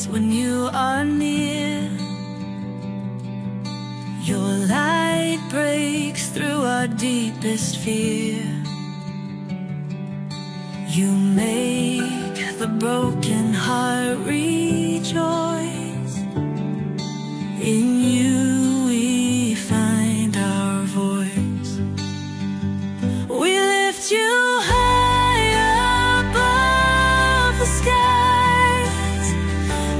fades when you are near. Your light breaks through our deepest fear. You make the broken heart rejoice. In you we find our voice. We lift you high above the skies.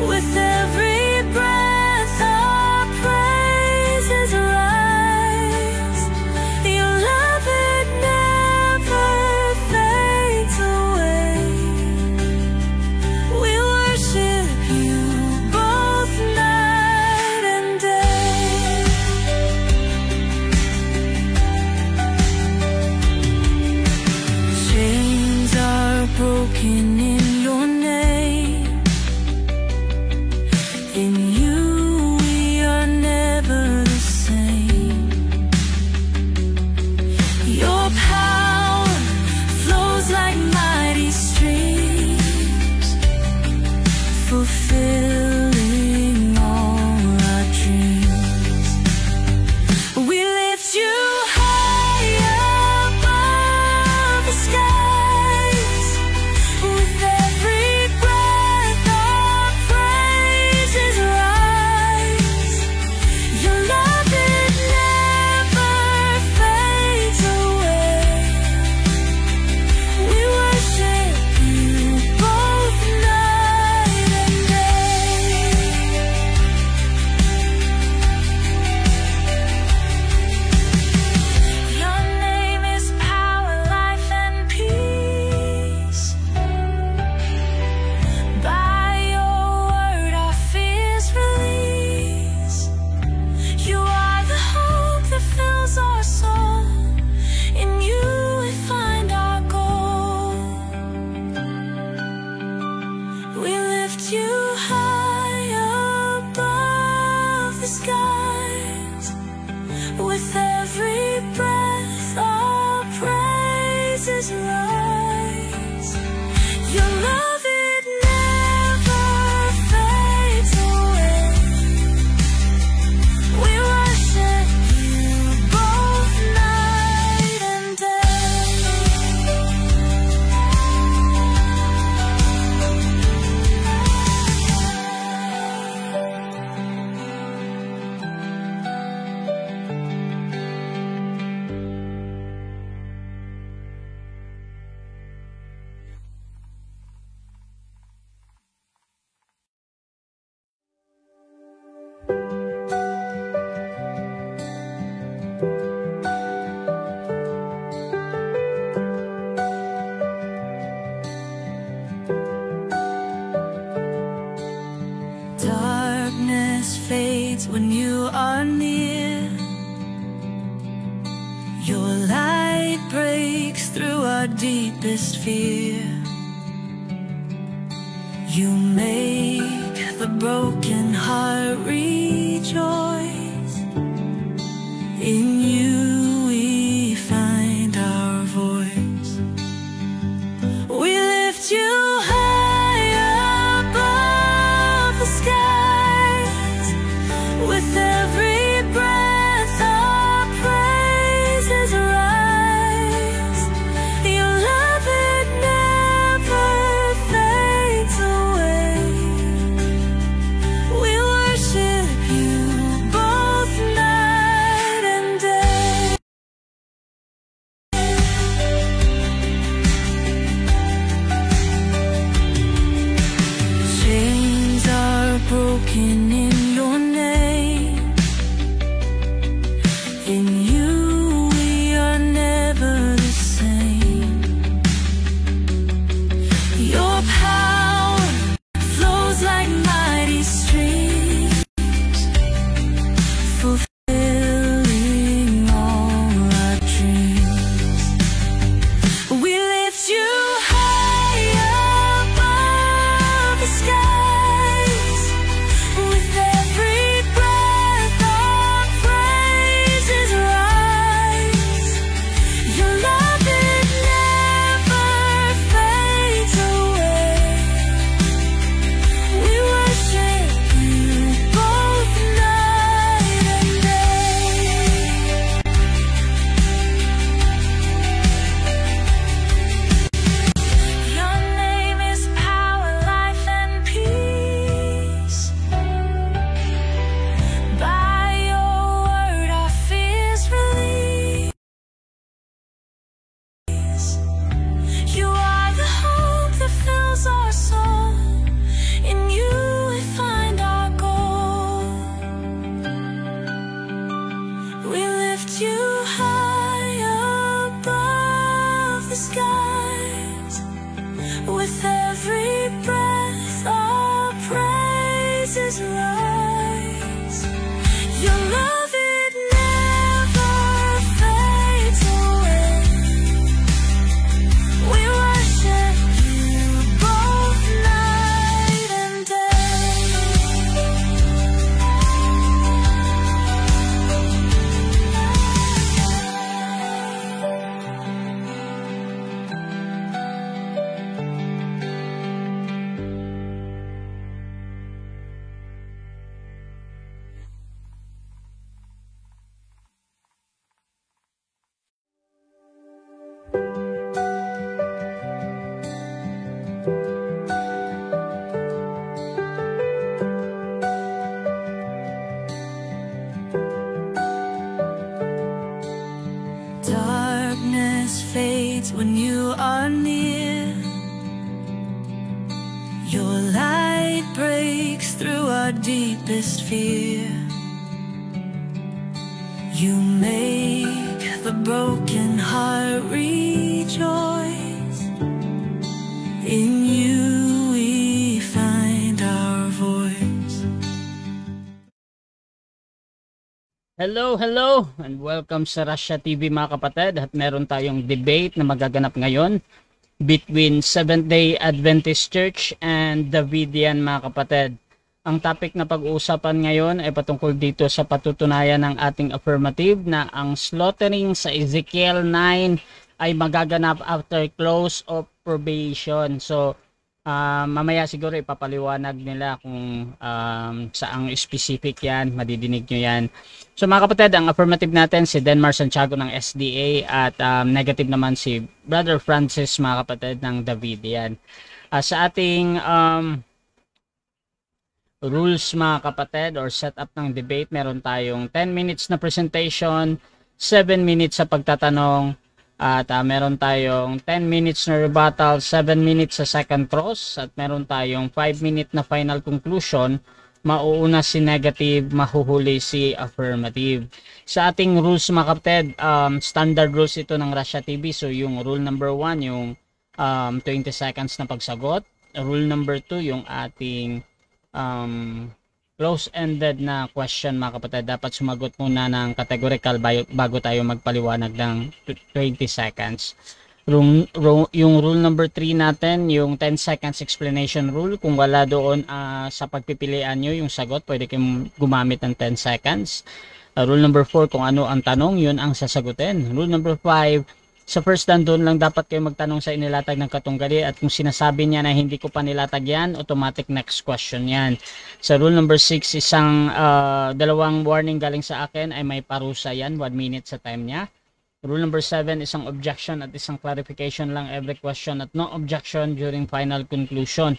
With every breath our praises rise. Your love, it never fades away. We worship you both night and day. Chains are broken in your name. In you we are never the same. Your power flows like mighty streams, fulfilling all our dreams. We lift you high above the skies. With every breath our praises rise. Your love, it never fades away. We worship you both night and day. Your name is power, life, and peace. By your word our fears release. You are the hope that fills our soul. In you we find our goal. We lift you high above the skies. With every breath our praises rise. Your love, it never fades away. We worship you both night and day. Darkness fades when you are near. Your light breaks through our deepest fear. You make the broken heart rejoice. In you we find our voice. We lift you high above the skies. With every breath our praises rise. Your love, it never fades away. We worship you both night and day. Chains are broken in your name. In you we are never the same. Your power flows like mighty streams, fulfilling all our dreams. We lift you high above the skies. With every breath our praises rise. you high above the skies. With every breath, our praises rise. Your love, it never fades away. We worship you both night and day. Darkness fades when you are near. Your light breaks through our deepest fear. You make the broken heart rejoice. In you we find our voice. Hello, and welcome sa Russia TV mga kapatid. At meron tayong debate na magaganap ngayon between Seventh-day Adventist Church and Davidian mga kapatid. Ang topic na pag-uusapan ngayon ay patungkol dito sa patutunayan ng ating affirmative na ang slaughtering sa Ezekiel 9 ay magaganap after close of probation. So, mamaya siguro ipapaliwanag nila kung saang specific yan, madidinig nyo yan. So mga kapatid, ang affirmative natin si Denmar Santiago ng SDA at negative naman si Brother Francis mga kapatid ng Davidian. Sa ating rules mga kapatid or setup ng debate, meron tayong 10 minutes na presentation, 7 minutes sa pagtatanong, at meron tayong 10 minutes na rebuttal, 7 minutes sa second cross, at meron tayong 5 minute na final conclusion. Mauuna si negative, mahuhuli si affirmative. Sa ating rules mga kapatid, standard rules ito ng Russia TV. So yung rule number 1, yung 20 seconds na pagsagot. Rule number 2, yung ating close-ended na question mga kapatid. Dapat sumagot muna ng categorical bago tayo magpaliwanag ng 20 seconds. Yung rule number 3 natin, yung 10 seconds explanation rule. Kung wala doon sa pagpipilian nyo yung sagot, pwede kayong gumamit ng 10 seconds. Rule number 4, kung ano ang tanong, yun ang sasagutin. Rule number 5, sa first and doon lang dapat kayo magtanong sa inilatag ng katunggali, at kung sinasabi niya na hindi ko pa nilatag yan, automatic next question yan. Sa rule number 6, isang dalawang warning galing sa akin ay may parusa yan, 1 minute sa time niya. Rule number 7, isang objection at isang clarification lang every question at no objection during final conclusion.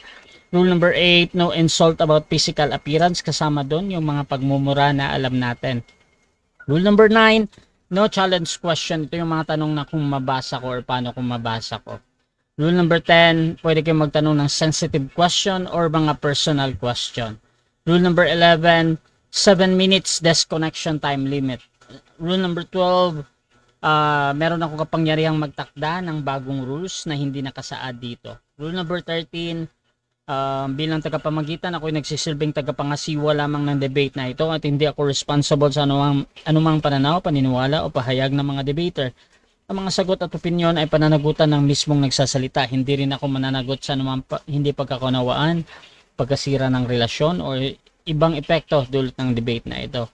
Rule number 8, no insult about physical appearance, kasama doon yung mga pagmumura na alam natin. Rule number 9, no challenge question. Ito yung mga tanong na kung mabasa ko or paano kung mabasa ko. Rule number 10, pwede kayong magtanong ng sensitive question or mga personal question. Rule number 11, 7 minutes disconnection time limit. Rule number 12, meron akong kapangyarihang magtakda ng bagong rules na hindi nakasaad dito. Rule number 13, bilang tagapamagitan, ako ay nagsisilbing tagapangasiwa lamang ng debate na ito at hindi ako responsible sa anumang pananaw, paniniwala o pahayag ng mga debater. Ang mga sagot at opinyon ay pananagutan ng mismong nagsasalita. Hindi rin ako mananagot sa anumang hindi pagkakunawaan, pagkasira ng relasyon o ibang epekto dulot ng debate na ito.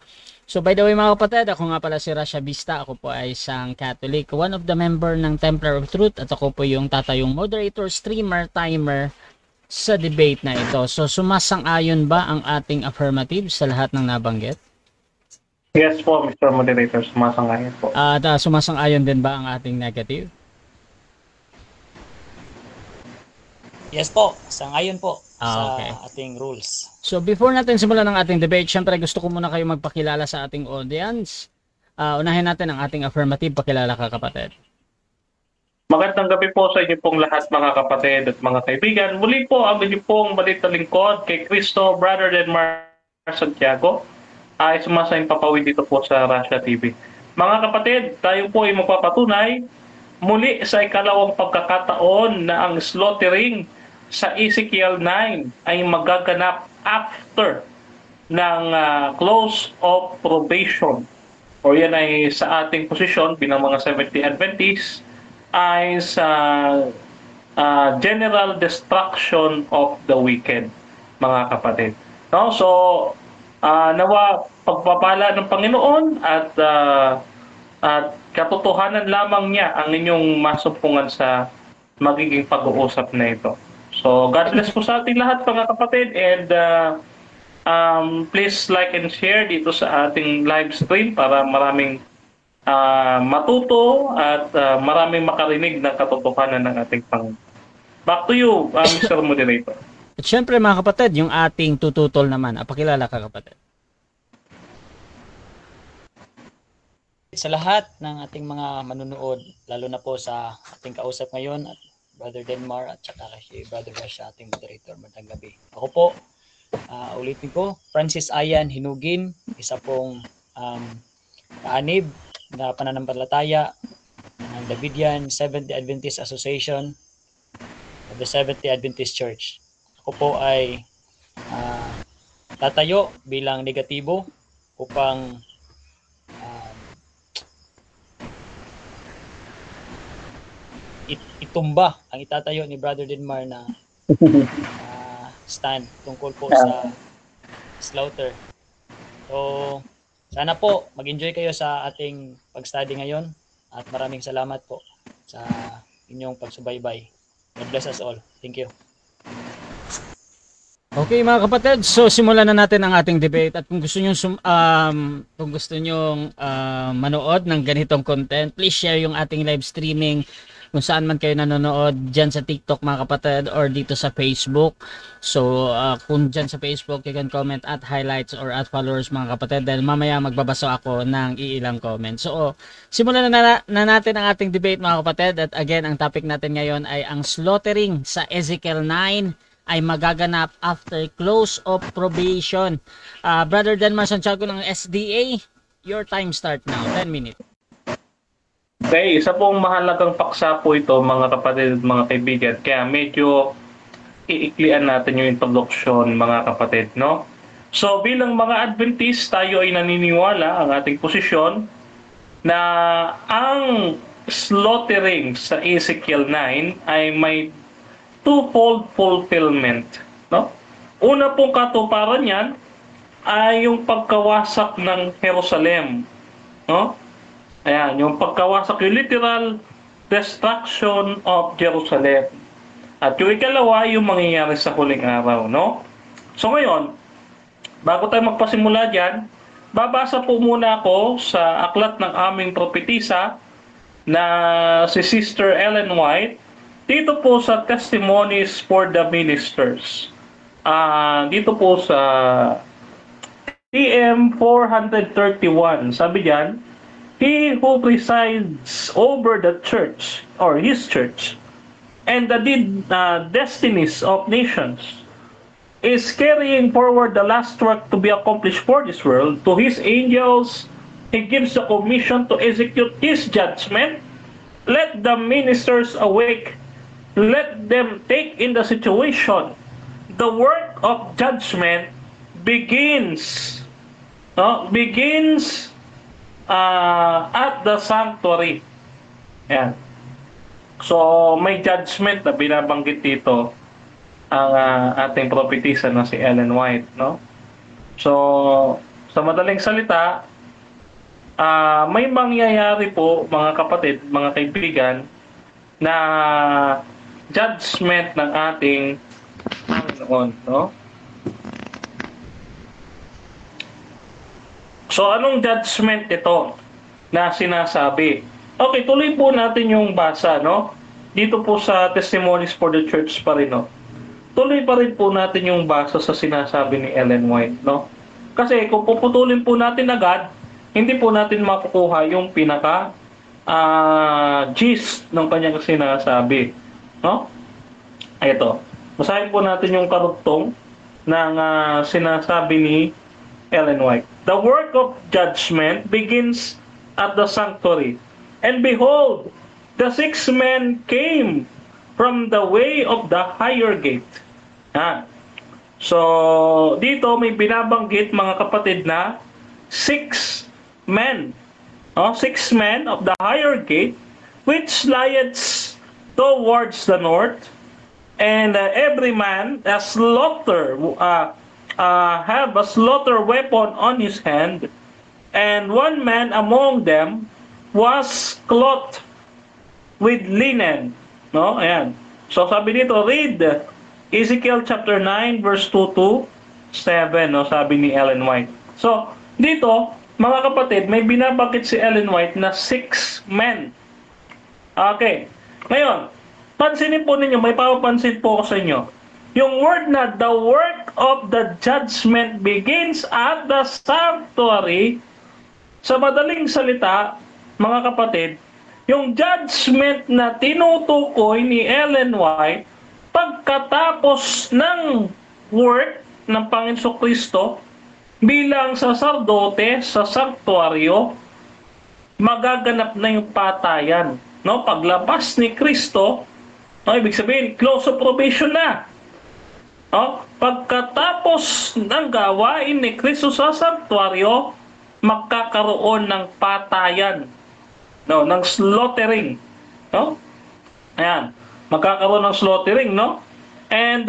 So by the way mga kapatid, ako nga pala si Rasha Vista. Ako po ay isang Catholic, one of the member ng Templar of Truth, at ako po yung tatayong moderator, streamer, timer sa debate na ito. So sumasang-ayon ba ang ating affirmative sa lahat ng nabanggit? Yes po, Mr. Moderator, sumasang-ayon po. At sumasang-ayon din ba ang ating negative? Yes po, sang-ayon po okay. sa ating rules. So before natin simulan ng ating debate, syempre gusto ko muna kayo magpakilala sa ating audience. Unahin natin ang ating affirmative. Pakilala ka kapatid. Magandang gabi po sa inyo pong lahat mga kapatid at mga kaibigan. Muli po ang inyo pong malit na lingkod kay Cristo, Brother Denmar Santiago, ay sumasayang papawid dito po sa Russia TV. Mga kapatid, tayo po ay magpapatunay muli sa ikalawang pagkakataon na ang slaughtering sa Ezekiel 9 ay magaganap after ng close of probation. O yan ay sa ating posisyon bilang mga Seventh-day Adventists ay sa general destruction of the wicked, mga kapatid. No? So, nawa pagpapala ng Panginoon at katotohanan lamang niya ang inyong masumpungan sa magiging pag-uusap na ito. So, God bless po sa ating lahat, mga kapatid, and please like and share dito sa ating live stream para maraming matuto at maraming makarinig ng katotohanan ng ating Panginoon. Back to you, Mr. Moderator. At syempre mga kapatid, yung ating tututol naman. Pakilala ka, kapatid. Sa lahat ng ating mga manunood, lalo na po sa ating kausap ngayon, at Brother Denmar at saka si Brother Rush, ating moderator, magandang gabi. Ako po, ulitin ko, Francis Ayan Hinugin, isa pong kaanib na pananampalataya ng Davidian Seventh-day Adventist Association of the Seventh-day Adventist Church. Ako po ay tatayo bilang negatibo upang itumba ang itatayo ni Brother Denmar na stand tungkol po sa slaughter. So, sana po mag-enjoy kayo sa ating pag-study ngayon at maraming salamat po sa inyong pagsubaybay. God bless us all. Thank you. Okay mga kapatid, so simulan na natin ang ating debate at kung gusto niyo manood ng ganitong content, please share yung ating live streaming kung saan man kayo nanonood, dyan sa TikTok mga kapatid or dito sa Facebook. So kung dyan sa Facebook, you can comment at highlights or at followers mga kapatid dahil mamaya magbabasa ako ng iilang comments. So simulan na natin ang ating debate mga kapatid at again, ang topic natin ngayon ay ang slaughtering sa Ezekiel 9 ay magaganap after close of probation. Brother Denmar Santiago ng SDA, your time start now, 10 minutes. Okay, isa pong mahalagang paksa po ito, mga kapatid at mga kaibigan. Kaya medyo iiklian natin yung introduction, mga kapatid, no? So, bilang mga Adventist, tayo ay naniniwala ang ating posisyon na ang slaughtering sa Ezekiel 9 ay may twofold fulfillment, no? Una pong katuparan niyan ay yung pagkawasak ng Jerusalem, no? Ayan, yung pagkawasak, yung literal destruction of Jerusalem. At yung ikalawa, yung mangyayari sa huling araw, no? So ngayon, bago tayo magpasimula dyan, babasa po muna ako sa aklat ng aming propetisa na si Sister Ellen White, dito po sa Testimonies for the Ministers. Dito po sa TM 431, sabi diyan, He who presides over the church, or his church, and the destinies of nations, is carrying forward the last work to be accomplished for this world. To his angels, he gives the commission to execute his judgment. Let the ministers awake. Let them take in the situation. The work of judgment begins at the sanctuary. Ayan. So, may judgment na binabanggit dito ang ating propetisa na si Ellen White, no? So, sa madaling salita, may mangyayari po, mga kapatid, mga kaibigan, na judgment ng ating Panginoon, no? So, anong judgment ito na sinasabi? Okay, tuloy po natin yung basa, no? Dito po sa Testimonies for the Church pa rin, no? Tuloy pa rin po natin yung basa sa sinasabi ni Ellen White, no? Kasi kung puputulin po natin agad, hindi po natin makukuha yung pinaka gist ng kanyang sinasabi, no? Ito. Basahin po natin yung karugtong ng sinasabi ni Ellen White. The work of judgment begins at the sanctuary. And behold, the 6 men came from the way of the higher gate. So, dito may binabanggit mga kapatid na 6 men. 6 men of the higher gate, which lieth towards the north, and every man have a slaughter weapon on his hand, and one man among them was clothed with linen. Ayan. So sabi dito, read Ezekiel chapter 9 verse 2 to 7, sabi ni Ellen White. So dito, mga kapatid, may binabakit si Ellen White na 6 men. Okay. Ngayon, pansinin po ninyo, may papapansin po ko sa inyo. Yung word na the work of the judgment begins at the sanctuary, sa madaling salita, mga kapatid, yung judgment na tinutukoy ni Ellen White, pagkatapos ng work ng Panginoon Kristo, bilang saserdote sa sanktuaryo, magaganap na yung patayan. Paglabas ni Kristo, ibig sabihin, close of probation na. Pagkatapos ng gawain ni Kristo sa sanktuaryo, magkakaroon ng patayan. Ng slaughtering. Ayan. Magkakaroon ng slaughtering, And,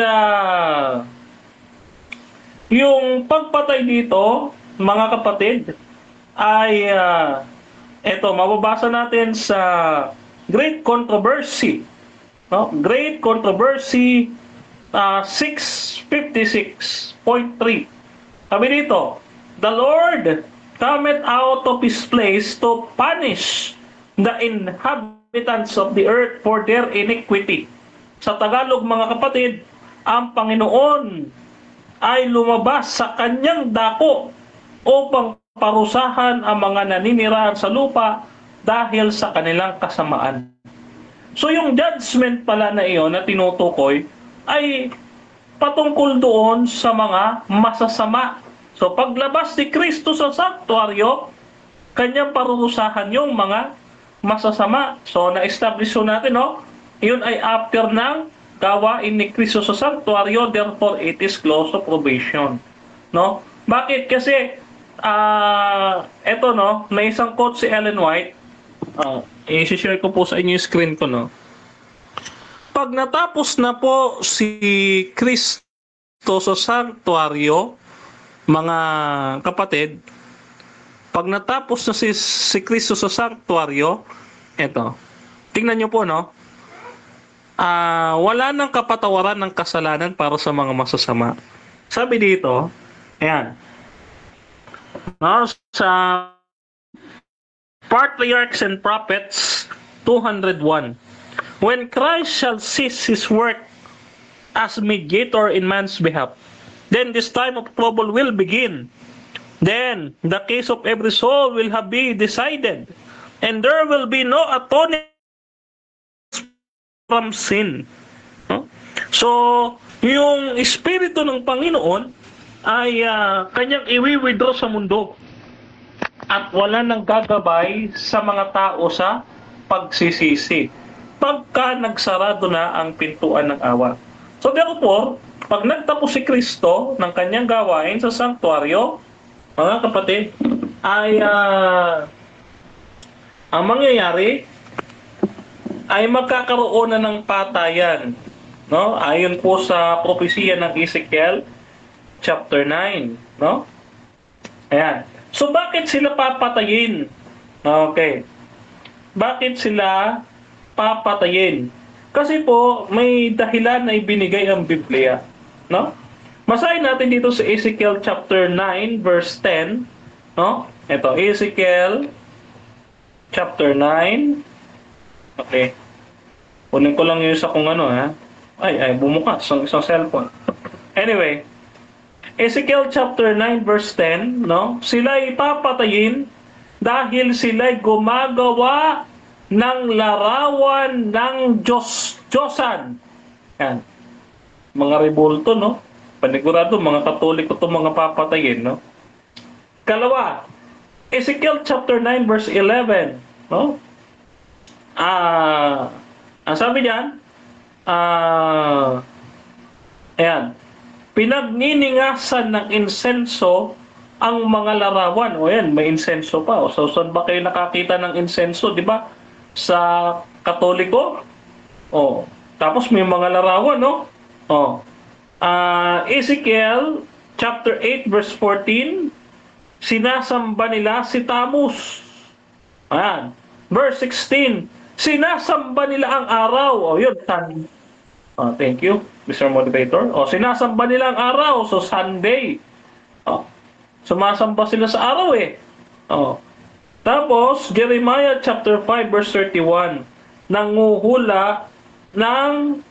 yung pagpatay dito, mga kapatid, ay mababasa natin sa Great Controversy. Great Controversy 656.3. Sabi dito, the Lord cometh out of his place to punish the inhabitants of the earth for their iniquity. Sa Tagalog, mga kapatid, ang Panginoon ay lumabas sa kanyang dako upang parusahan ang mga naninirahan sa lupa dahil sa kanilang kasamaan. So yung judgment pala na iyon na tinutukoy ay patungkol doon sa mga masasama. So paglabas ni Kristo sa sanktuaryo, kanyang parurusahan yung mga masasama. So na-establish natin, yun ay after ng gawain ni Kristo sa sanktuaryo, therefore it is close of probation. Bakit? Kasi may isang quote si Ellen White. I-share ko po sa inyo yung screen ko, Pag natapos na po si Kristo sa sanktuaryo, mga kapatid, pag natapos na si Kristo sa sanktuaryo, tingnan nyo po, wala nang kapatawaran ng kasalanan para sa mga masasama. Sabi dito, ayan, sa Patriarchs and Prophets 201, when Christ shall cease his work as mediator in man's behalf, then this time of trouble will begin. Then the case of every soul will have been decided, and there will be no atonement from sin. So, yung Espiritu ng Panginoon ay kanyang i-withdraw sa mundo at wala nang gagabay sa mga tao sa pagsisisi pagka nagsarado na ang pintuan ng awa. So therefore, pag nagtapos si Kristo ng kanyang gawain sa sanktuaryo, mga kapatid, ay ang mangyayari ay magkakaroon na ng patayan. Ayon po sa propesiya ng Ezekiel chapter 9. Ayan. So bakit sila papatayin? Okay. Bakit sila papatayin? Kasi po may dahilan na ibinigay ang Biblia. Basahin natin dito sa Ezekiel chapter 9 verse 10. Ito, Ezekiel chapter 9. Okay. Kunin ko lang yung isa kung Ay, bumukas ang isang cellphone. Anyway, Ezekiel chapter 9 verse 10, sila'y papatayin dahil sila'y gumagawa ng larawan ng Diyos-Diyosan. Yan. Mga rebulto, Panigurado, mga Katoliko itong mga papatayin, Kalawa, Ezekiel chapter 9 verse 11, no? Ang sabi diyan, ayan, pinagniningasan ng insenso ang mga larawan. O yan, may insenso pa. O, so, saan ba kayo nakakita ng insenso, di ba? Sa Katoliko? O, tapos may mga larawan, no? O, Ezekiel chapter 8 verse 14, sinasamba nila si Tammuz. Ayan. Verse 16, sinasamba nila ang araw. O, yun, thank you, Mr. Moderator. O, sinasamba nila ang araw, so Sunday. O, sumasamba sila sa araw eh. O. Tapos, Jeremiah chapter 5 verse 31, nanguhula ng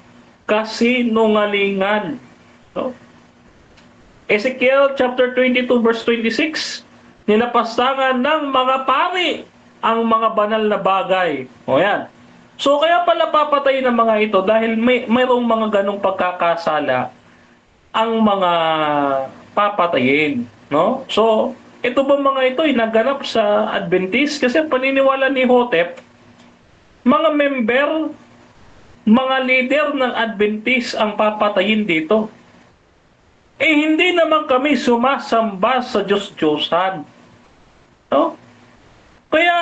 kasinungalingan. So, Ezekiel chapter 22 verse 26, nilapastangan ng mga pari ang mga banal na bagay. O yan. So kaya pala papatay ng mga ito dahil mayroong mga ganong pagkakasala ang mga papatayin. No? So, ito ba mga ito ay naganap sa Adventist? Kasi paniniwala ni Hotep, mga member, mga leader ng Adventist ang papatayin dito. Eh hindi naman kami sumasamba sa Diyos-Diyosan. No? Kaya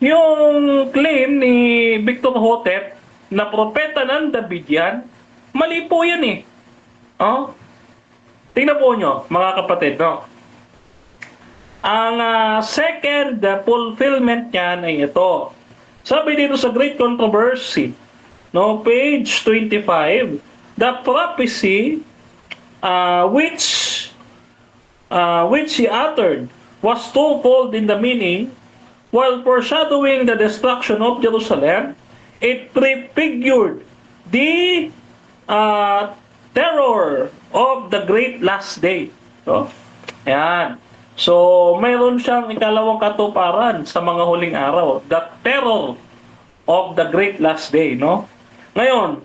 yung claim ni Victor Hotep na propeta ng Davidian, mali po yan eh. Oh? Tingnan po nyo, mga kapatid. No? Ang second fulfillment niyan ay ito. Sabi dito sa Great Controversy, no, page 25, the prophecy which he uttered was twofold in the meaning. While foreshadowing the destruction of Jerusalem, it prefigured the terror of the great last day. So, ayan. So, mayroon siyang ikalawang katuparan sa mga huling araw, the terror of the great last day, no? Ngayon,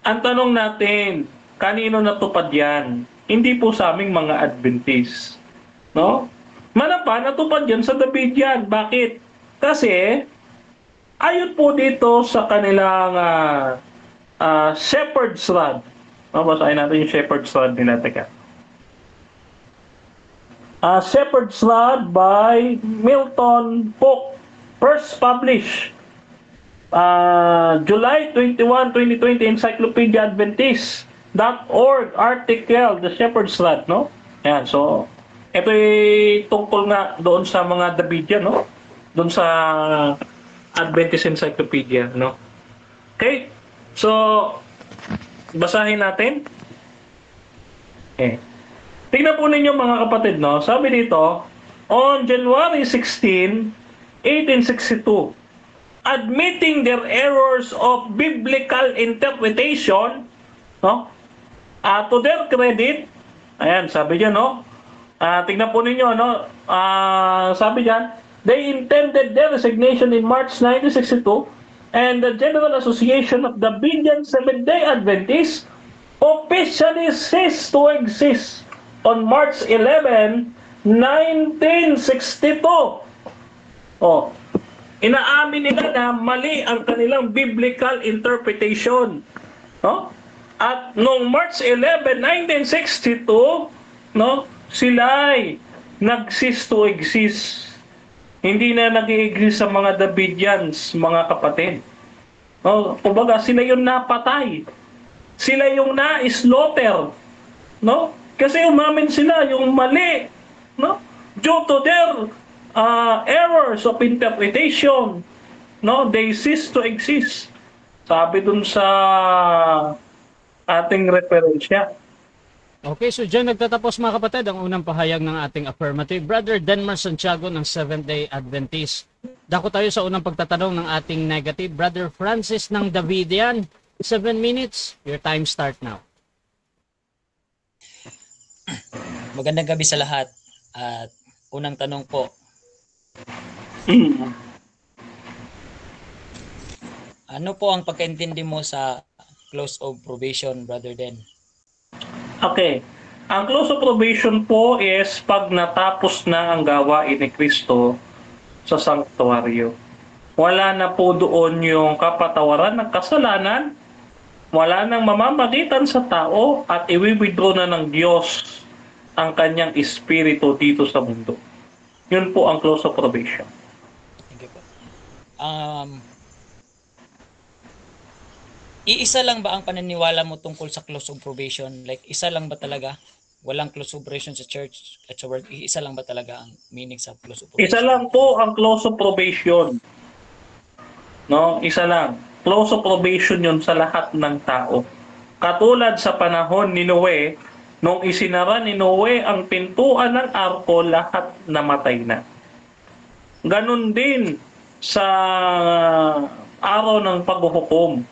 ang tanong natin, kanino natupad yan? Hindi po sa aming mga Adventist, no? Manapa, natupad yan sa Davidian. Bakit? Kasi, ayon po dito sa kanilang Shepherd's Rod. Basahin natin yung Shepherd's Rod nila. Teka. Shepherd's Rod by Milton Pook. First published July 21, 2020, Encyclopedia Adventist.org article, The Shepherd's Rod, no? Yan, so, ito ay tungkol nga doon sa mga Davidian, no? Doon sa Adventist Encyclopedia, no? Okay? So, basahin natin. Okay. Tingnan po ninyo mga kapatid, no? Sabi dito, on January 16, 1862, admitting their errors of biblical interpretation, no? To their credit, ayan, sabi dyan, no? Tingnan po ninyo, no? Sabi dyan, they intended their resignation in March 1962 and the General Association of Davidian Seventh-day Adventists officially ceased to exist on March 11, 1962. Oh, inaamin nila na mali ang kanilang biblical interpretation. No? At noong March 11, 1962, no, sila ay nag-cease to exist. Hindi na nag-i-exist sa mga Davidians, mga kapatid. No? Kumbaga, sila yung napatay. Sila yung na-slaughter. No? Kasi umamin sila yung mali. No? Due to their errors of interpretation. No? They cease to exist. Sabi dun sa ating referensya. Okay, so dyan nagtatapos mga kapatid ang unang pahayag ng ating affirmative. Brother Denmar Santiago ng Seventh-day Adventist. Dako tayo sa unang pagtatanong ng ating negative. Brother Francis ng Davidian, 7 minutes. Your time start now. Magandang gabi sa lahat. At unang tanong po. Ano po ang pagkaintindi mo sa close of probation, Brother Den? Okay. Ang close of probation po is pag natapos na ang gawain ni Kristo sa sanktuaryo. Wala na po doon yung kapatawaran ng kasalanan, wala nang mamamagitan sa tao at i-withdraw na ng Diyos ang kanyang espiritu dito sa mundo. Yun po ang close of probation. Thank you po. Iisa lang ba ang paniniwala mo tungkol sa close of probation? Like, isa lang ba talaga? Walang close of probation sa church at sa work? Isa lang ba talaga ang meaning sa close of probation? Isa lang po ang close of probation. No, isa lang. Close of probation yun sa lahat ng tao. Katulad sa panahon ni Noe, nung isinara ni Noe ang pintuan ng arko, lahat namatay na. Ganon din sa araw ng paghuhukom.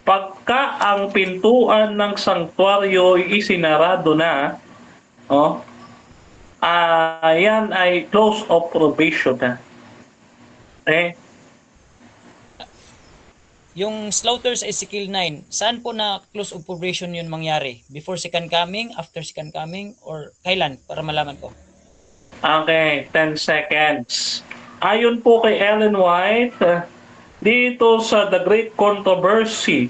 Pagka ang pintuan ng sanktuaryo isinarado na, yan ay close of probation na. Yung slaughter sa Ezekiel 9, saan po na close of probation yun mangyari? Before second coming, after second coming, or kailan? Para malaman ko. Okay, 10 seconds. Ayon po kay Ellen White, dito sa The Great Controversy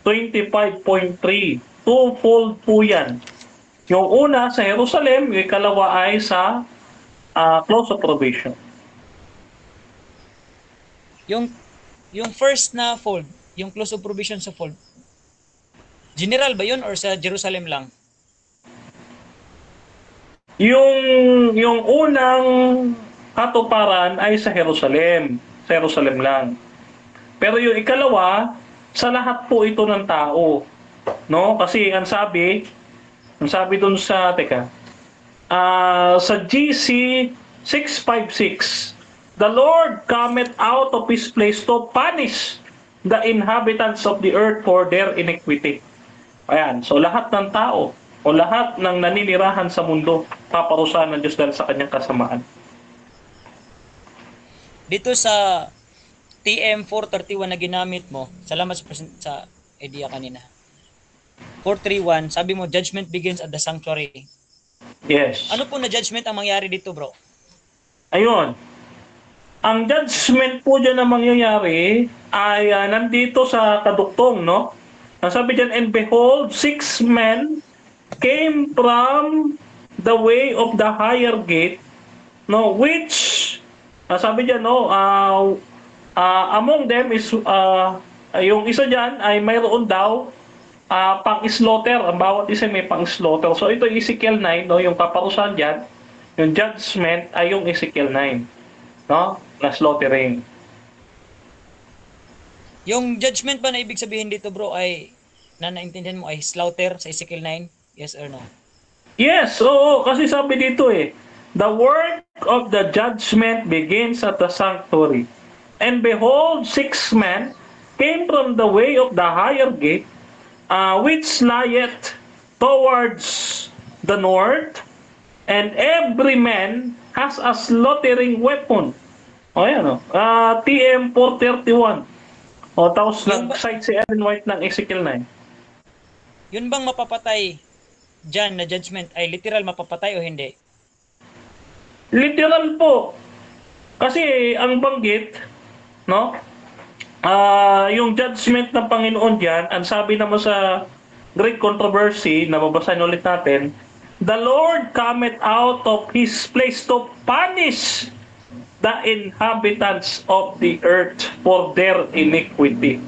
25.3, twofold po yan. Yung una sa Jerusalem, yung ikalawa ay sa close of probation. Yung first na fold, yung close of probation sa fold, general ba yun or sa Jerusalem lang? Yung unang katuparan ay sa Jerusalem lang. Pero yung ikalawa, sa lahat po ito ng tao. No? Kasi ang sabi dun sa, sa GC 656, the Lord cometh out of his place to punish the inhabitants of the earth for their iniquity. Ayan, so lahat ng tao o lahat ng naninirahan sa mundo, paparusahan ng Diyos dahil sa kanyang kasamaan. Dito sa TM 431 na ginamit mo, salamat sa idea kanina. 431, sabi mo, judgment begins at the sanctuary. Yes. Ano po na judgment ang mangyari dito, bro? Ayun. Ang judgment po dyan na mangyayari ay nandito sa kaduktong, no? Ang sabi dyan, and behold, 6 men came from the way of the higher gate, no, which, sabi dyan, no, among them is, yung isa dyan ay mayroon daw pang-slaughter. Ang bawat isa may pang-slaughter. So ito Ezekiel 9, no, yung paparusahan dyan, yung judgment ay yung Ezekiel 9, no, na slaughtering. Yung judgment ba na ibig sabihin dito, bro, ay naintindihan mo ay slaughter sa Ezekiel 9? Yes or no? Yes, oo, kasi sabi dito the work of the judgment begins at the sanctuary. And behold, 6 men came from the way of the higher gate, which lieth towards the north, and every man has a slaughtering weapon. O yan, TM 431. Tapos nag-cite si Ellen White ng Ezekiel 9. Yun bang mapapatay dyan na judgment ay literal mapapatay o hindi? Literal po. Kasi ang banggit, no? Yung judgment ng Panginoon diyan, ang sabi naman sa Great Controversy, na babasahin ulit natin, the Lord cometh out of his place to punish the inhabitants of the earth for their iniquity.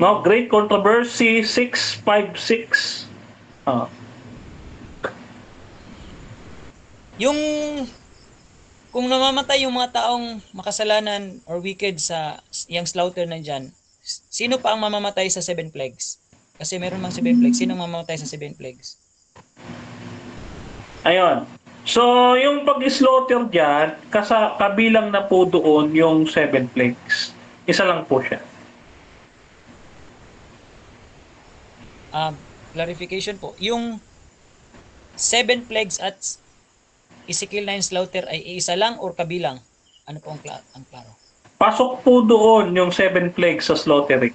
No, Great Controversy 656. Yung kung namamatay yung mga taong makasalanan or wicked sa yung slaughter na dyan, sino pa ang mamamatay sa 7 plagues? Kasi meron mang 7 plagues. Sino ang mamamatay sa 7 plagues? Ayun. So, yung pag-slaughter dyan, kabilang na po doon yung 7 plagues. Isa lang po siya. Clarification po. Yung 7 plagues at Ezekiel 9 slaughter ay isa lang or kabilang? Ano po ang klaro? Pasok po doon yung 7 plagues sa slaughtering.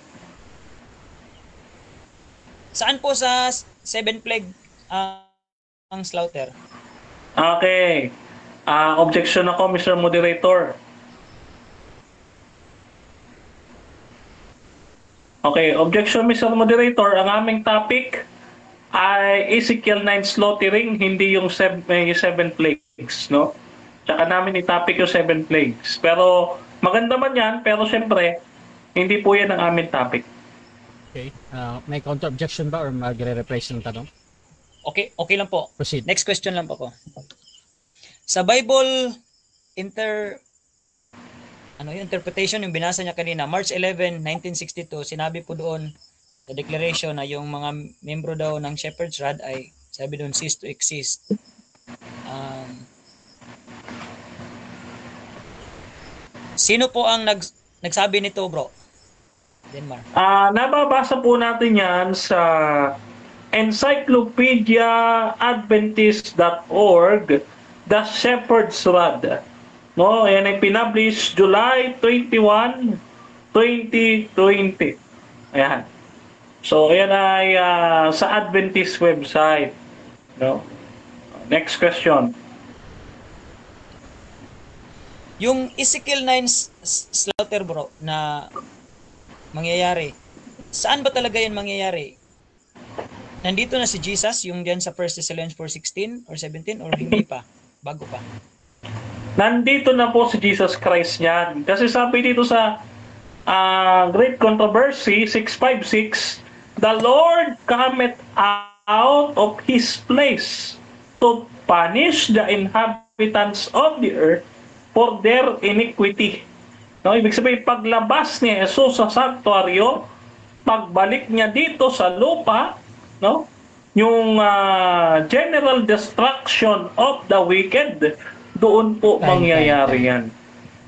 Saan po sa 7 plague slaughter. Okay. Objection ako, Mr. Moderator. Okay, objection, Mr. Moderator. Ang aming topic ay Ezekiel 9 slaughtering, hindi yung 7 plagues, no? Tsaka namin i-topic yung 7 plagues. Pero maganda man yan, pero syempre, hindi po yan ang aming topic. Okay. May counter-objection ba or magre-rephrase ng tanong? Okay, okay lang po. Proceed. Next question lang po ko. Sa Bible interpretation yung binasa niya kanina, March 11, 1962, sinabi po doon sa declaration na yung mga membro daw ng Shepherd's Rod ay sabi doon cease to exist. Sino po ang nagsabi nito, bro? Denmar. Nababasa po natin yan sa encyclopediaadventist.org, The Shepherd's Rod. No, yan ay pinublish July 21, 2020. Ayan. So, ayan ay sa Adventist website. No? Next question. Yung Ezekiel 9 slaughter, bro, na mangyayari, saan ba talaga yan mangyayari? Nandito na si Jesus, yung diyan sa 1 Thessalonians 4:16 or 17, or hindi pa? Bago pa? Nandito na po si Jesus Christ niyan. Kasi sabi dito sa Great Controversy 656, the Lord cometh out of His place to punish the inhabitants of the earth for their iniquity. No, ibig sabihin, paglabas ni Jesus sa sanctuaryo, pagbalik niya dito sa lupa, no, yung general destruction of the wicked, doon po mangyayari yan.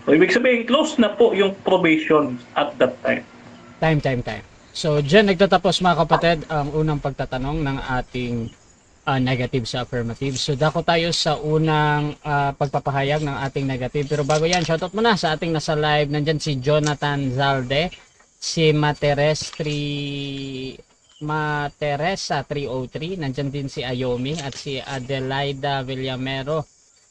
So, ibig sabihin, close na po yung probation at that time. Time. So, dyan nagtatapos mga kapatid ang unang pagtatanong ng ating negative sa affirmative. So, dako tayo sa unang pagpapahayag ng ating negative. Pero bago yan, shoutout muna sa ating nasa live. Nandyan si Jonathan Zalde, si Materesa 303, nandyan din si Ayomi at si Adelaida Villamero.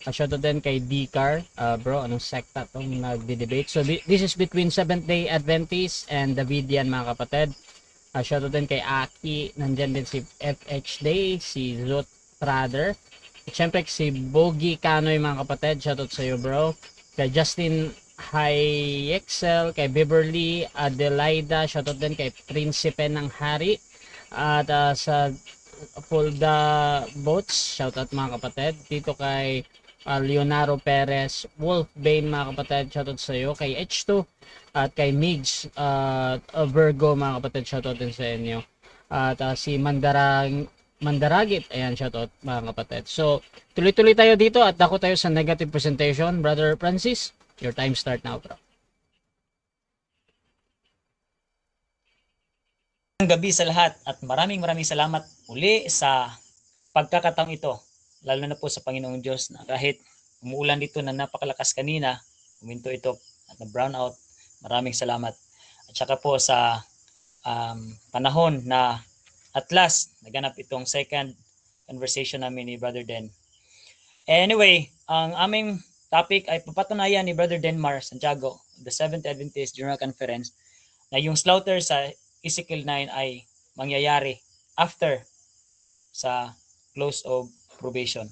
Shoutout din kay Dicar, bro, anong sekta itong nagdi-debate. So this is between Seventh-day Adventist and Davidian mga kapatid. Shoutout din kay Aki, nandyan din si FH Day, si Zut Prader. At syempre si Bogi Canoy mga kapatid, shoutout sa iyo bro. Kay Justin Excel, kay Beverly Adelaida, shoutout din kay Prinsipe ng Hari. At sa Fulda Boats, shoutout mga kapatid. Dito kay Leonardo Perez, Wolf Bane mga kapatid, shoutout sa iyo. Kay H2 at kay Migs Virgo mga kapatid, shoutout din sa inyo. At si Mandaragit, ayan, shoutout mga kapatid. So tuloy-tuloy tayo dito at dako tayo sa negative presentation. Brother Francis, your time start now, bro. Gabi sa lahat at maraming salamat uli sa pagkakataong ito, lalo na po sa Panginoong Diyos na kahit umuulan dito na napakalakas kanina, uminto ito at na-brown out, maraming salamat. At saka po sa panahon na at last naganap itong second conversation namin ni Brother Den. Anyway, ang aming topic ay papatunayan ni Brother Denmar Santiago, the Seventh Adventist General Conference, na yung slaughter sa Ezekiel 9 ay mangyayari after sa close of probation.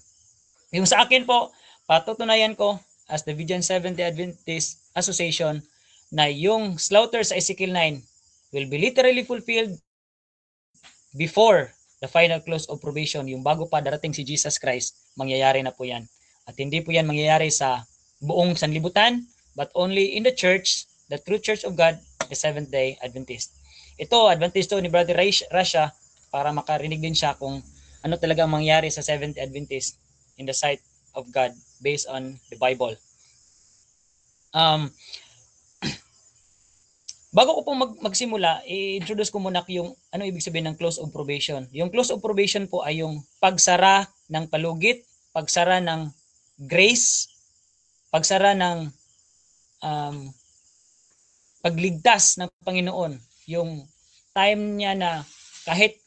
Yung sa akin po, patutunayan ko as the Vision Seventh Adventist Association na yung slaughter sa Ezekiel 9 will be literally fulfilled before the final close of probation. Yung bago pa darating si Jesus Christ, mangyayari na po yan. At hindi po yan mangyayari sa buong sanlibutan, but only in the church, the true church of God, the Seventh-day Adventist. Ito, Adventist to ni Brother Rasha, para makarinig din siya kung ano talagang mangyari sa Seventh Adventist in the sight of God based on the Bible. Bago ko po magsimula, i-introduce ko muna yung ano ibig sabihin ng close of probation. Yung close of probation po ay yung pagsara ng palugit, pagsara ng grace, pagsara ng pagligtas ng Panginoon. Yung time niya na kahit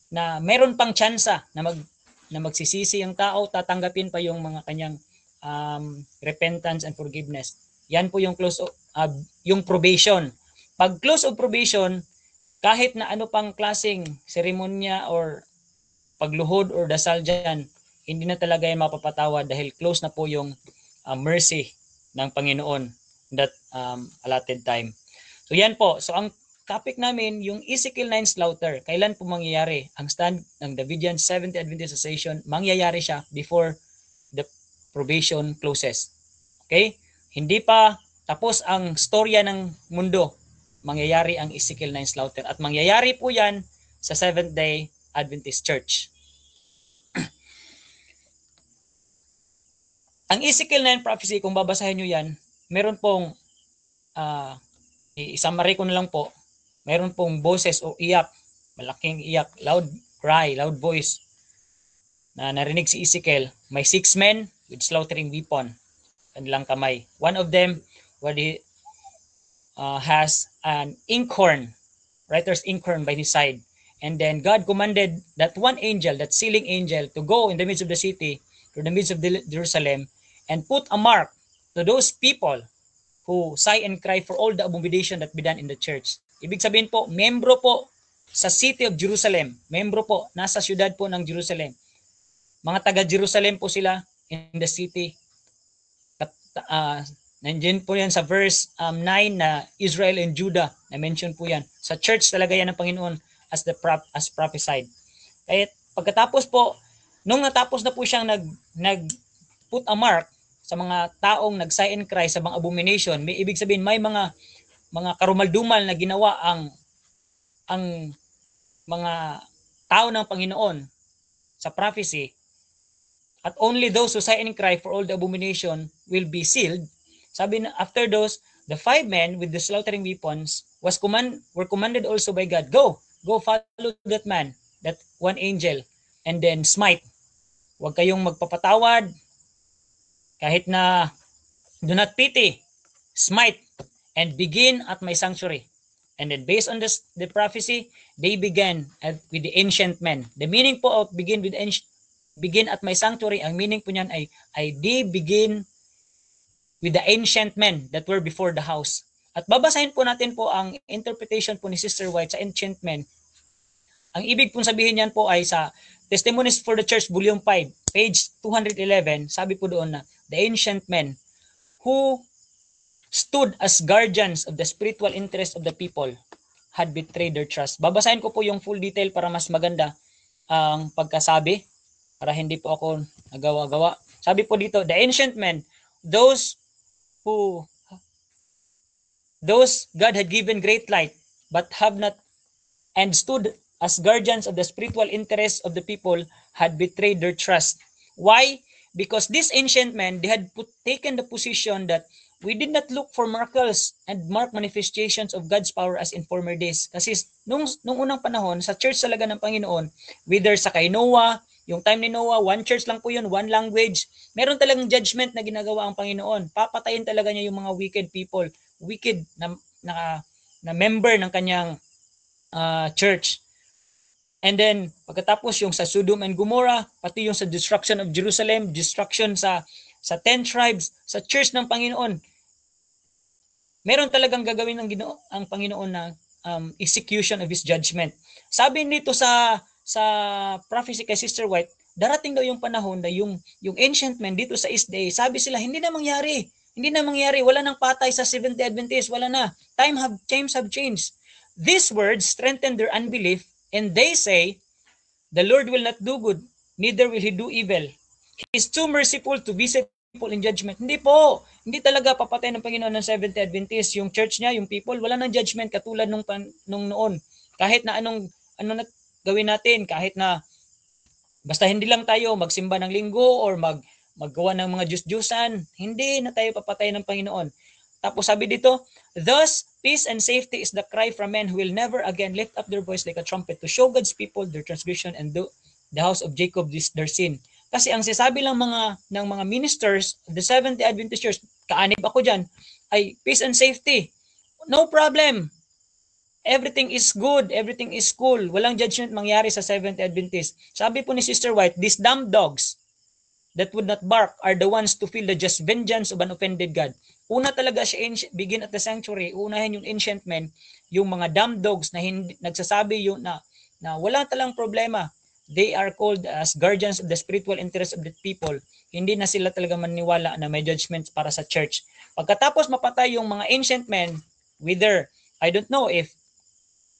na meron pang tsansa na na magsisisi ang tao, tatanggapin pa yung mga kanyang repentance and forgiveness. Yan po yung yung probation. Pag close of probation, kahit na ano pang klaseng seremonya or pagluhod or dasal dyan, hindi na talaga yan mapapatawad dahil close na po yung mercy ng Panginoon that allotted time. So yan po. So ang topic namin, yung Ezekiel 9 slaughter. Kailan po mangyayari? Ang stand ng Davidian Seventh-day Adventist Association, mangyayari siya before the probation closes. Okay? Hindi pa tapos ang storya ng mundo, mangyayari ang Ezekiel 9 slaughter. At mangyayari po yan sa Seventh-day Adventist Church. Ang Ezekiel 9 prophecy, kung babasahin nyo yan, meron pong, i-summary ko na lang po, meron pong boses o iyak, malaking iyak, loud cry, loud voice, na narinig si Ezekiel. May 6 men with slaughtering weapon, kanilang kamay. One of them, where he has an inkhorn, writer's inkhorn by his side. And then God commanded that one angel, that sealing angel, to go in the midst of the city, to the midst of Jerusalem, and put a mark to those people who sigh and cry for all the abomination that be done in the church. Ibig sabihin po, membro po sa city of Jerusalem. Membro po, nasa syudad po ng Jerusalem. Mga taga-Jerusalem po sila in the city. Nandiyan po yan sa verse 9 na Israel and Judah. Na-mention po yan. Sa church talaga yan ng Panginoon as prophesied. Kaya pagkatapos po, nung natapos na po siyang nag-put a mark sa mga taong nag-sigh and cry sa mga abomination, may ibig sabihin may mga karumaldumal na ginawa ang mga tao ng Panginoon sa prophecy, at only those who sigh and cry for all the abomination will be sealed. Sabi na, after those, the 5 men with the slaughtering weapons were commanded also by God, go follow that man, that one angel, and then smite. Huwag kayong magpapatawad, kahit na do not pity, smite, and begin at my sanctuary. And then based on the prophecy, they began with the ancient men. The meaning po of begin at my sanctuary, ang meaning po niyan ay they begin with the ancient men that were before the house. At babasahin po natin po ang interpretation po ni Sister White sa ancient men. Ang ibig pong sabihin niyan po ay sa Testimonies for the Church, Volume 5, page 211, sabi po doon na, the ancient men who stood as guardians of the spiritual interest of the people had betrayed their trust. Babasahin ko po yung full detail para mas maganda ang pagkasabi, para hindi po ako nagawa-gawa. Sabi po dito, the ancient men, those God had given great light, but have not, and stood as guardians of the spiritual interests of the people, had betrayed their trust. Why? Because these ancient men, they had taken the position that we did not look for miracles and mark manifestations of God's power as in former days. Kasi nung unang panahon, sa church talaga ng Panginoon, whether sa kay Noah, yung time ni Noah, one church lang po yun, one language, meron talagang judgment na ginagawa ang Panginoon. Papatayin talaga niya yung mga wicked people, wicked na member ng kanyang church. And then, pagkatapos yung sa Sodom and Gomorrah, pati yung sa destruction of Jerusalem, destruction sa 10 tribes, sa church ng Panginoon, meron talagang gagawin ang Panginoon na execution of His judgment. Sabi nito sa prophecy kay Sister White, darating daw yung panahon na yung ancient men dito sa East Day, sabi sila, hindi na mangyari, wala nang patay sa Seventh-day Adventist, wala na. Times have changed. These words strengthen their unbelief, and they say, the Lord will not do good, neither will He do evil. He is too merciful to visit people in judgment. Hindi po. Hindi talaga papatay ng Panginoon ng Seventh-day Adventist. Yung church niya, yung people, wala nang judgment katulad nung noon. Kahit na ano na gawin natin, kahit na basta hindi lang tayo magsimba ng linggo or maggawa ng mga Diyos-Diyusan, hindi na tayo papatay ng Panginoon. Tapos sabi dito, thus, peace and safety is the cry from men who will never again lift up their voice like a trumpet to show God's people their transgression and the house of Jacob their sin. Kasi ang sinasabi lang ng mga ministers of the Seventh-day Adventist Church, kaanib ako dyan, ay peace and safety. No problem. everything is good, everything is cool. Walang judgment mangyari sa Seventh Adventist. Sabi po ni Sister White, these dumb dogs that would not bark are the ones to feel the just vengeance of an offended God. Una talaga siya begin at the sanctuary, unahin yung ancient men, yung mga dumb dogs na hindi, nagsasabi yung na wala talang problema. They are called as guardians of the spiritual interests of the people. Hindi na sila talaga maniwala na may judgment para sa church. Pagkatapos mapatay yung mga ancient men, whether, I don't know if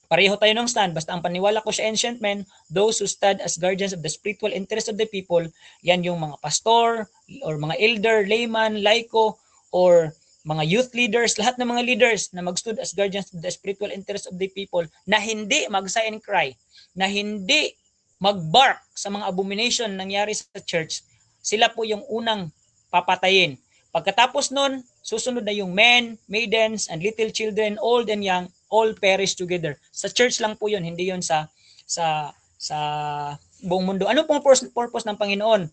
pareho tayo ng stand, basta ang paniwala ko sa ancient men, those who stand as guardians of the spiritual interests of the people, yan yung mga pastor, or mga elder, layman, laiko, or mga youth leaders, lahat ng mga leaders na mag-stood as guardians of the spiritual interests of the people, na hindi mag-sigh and cry, na hindi mag-bark sa mga abomination nangyari sa church, sila po yung unang papatayin. Pagkatapos nun, susunod na yung men, maidens, and little children, old and young, all perish together. Sa church lang po yun, hindi yun sa buong mundo. Ano pong purpose ng Panginoon?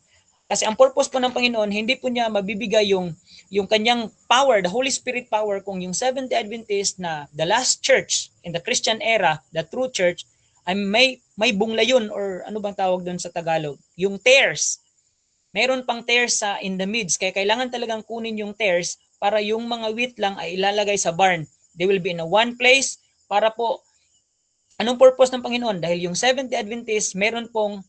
Kasi ang purpose po ng Panginoon, hindi po niya mabibigay yung kanyang power, the Holy Spirit power, kung yung Seventh Adventist na the last church in the Christian era, the true church, ay may bunglayon, or ano bang tawag doon sa Tagalog? Yung tares. Meron pang tares in the midst, kaya kailangan talagang kunin yung tares para yung mga wheat lang ay ilalagay sa barn. They will be in a one place para po, anong purpose ng Panginoon? Dahil yung Seventh Adventist, meron pong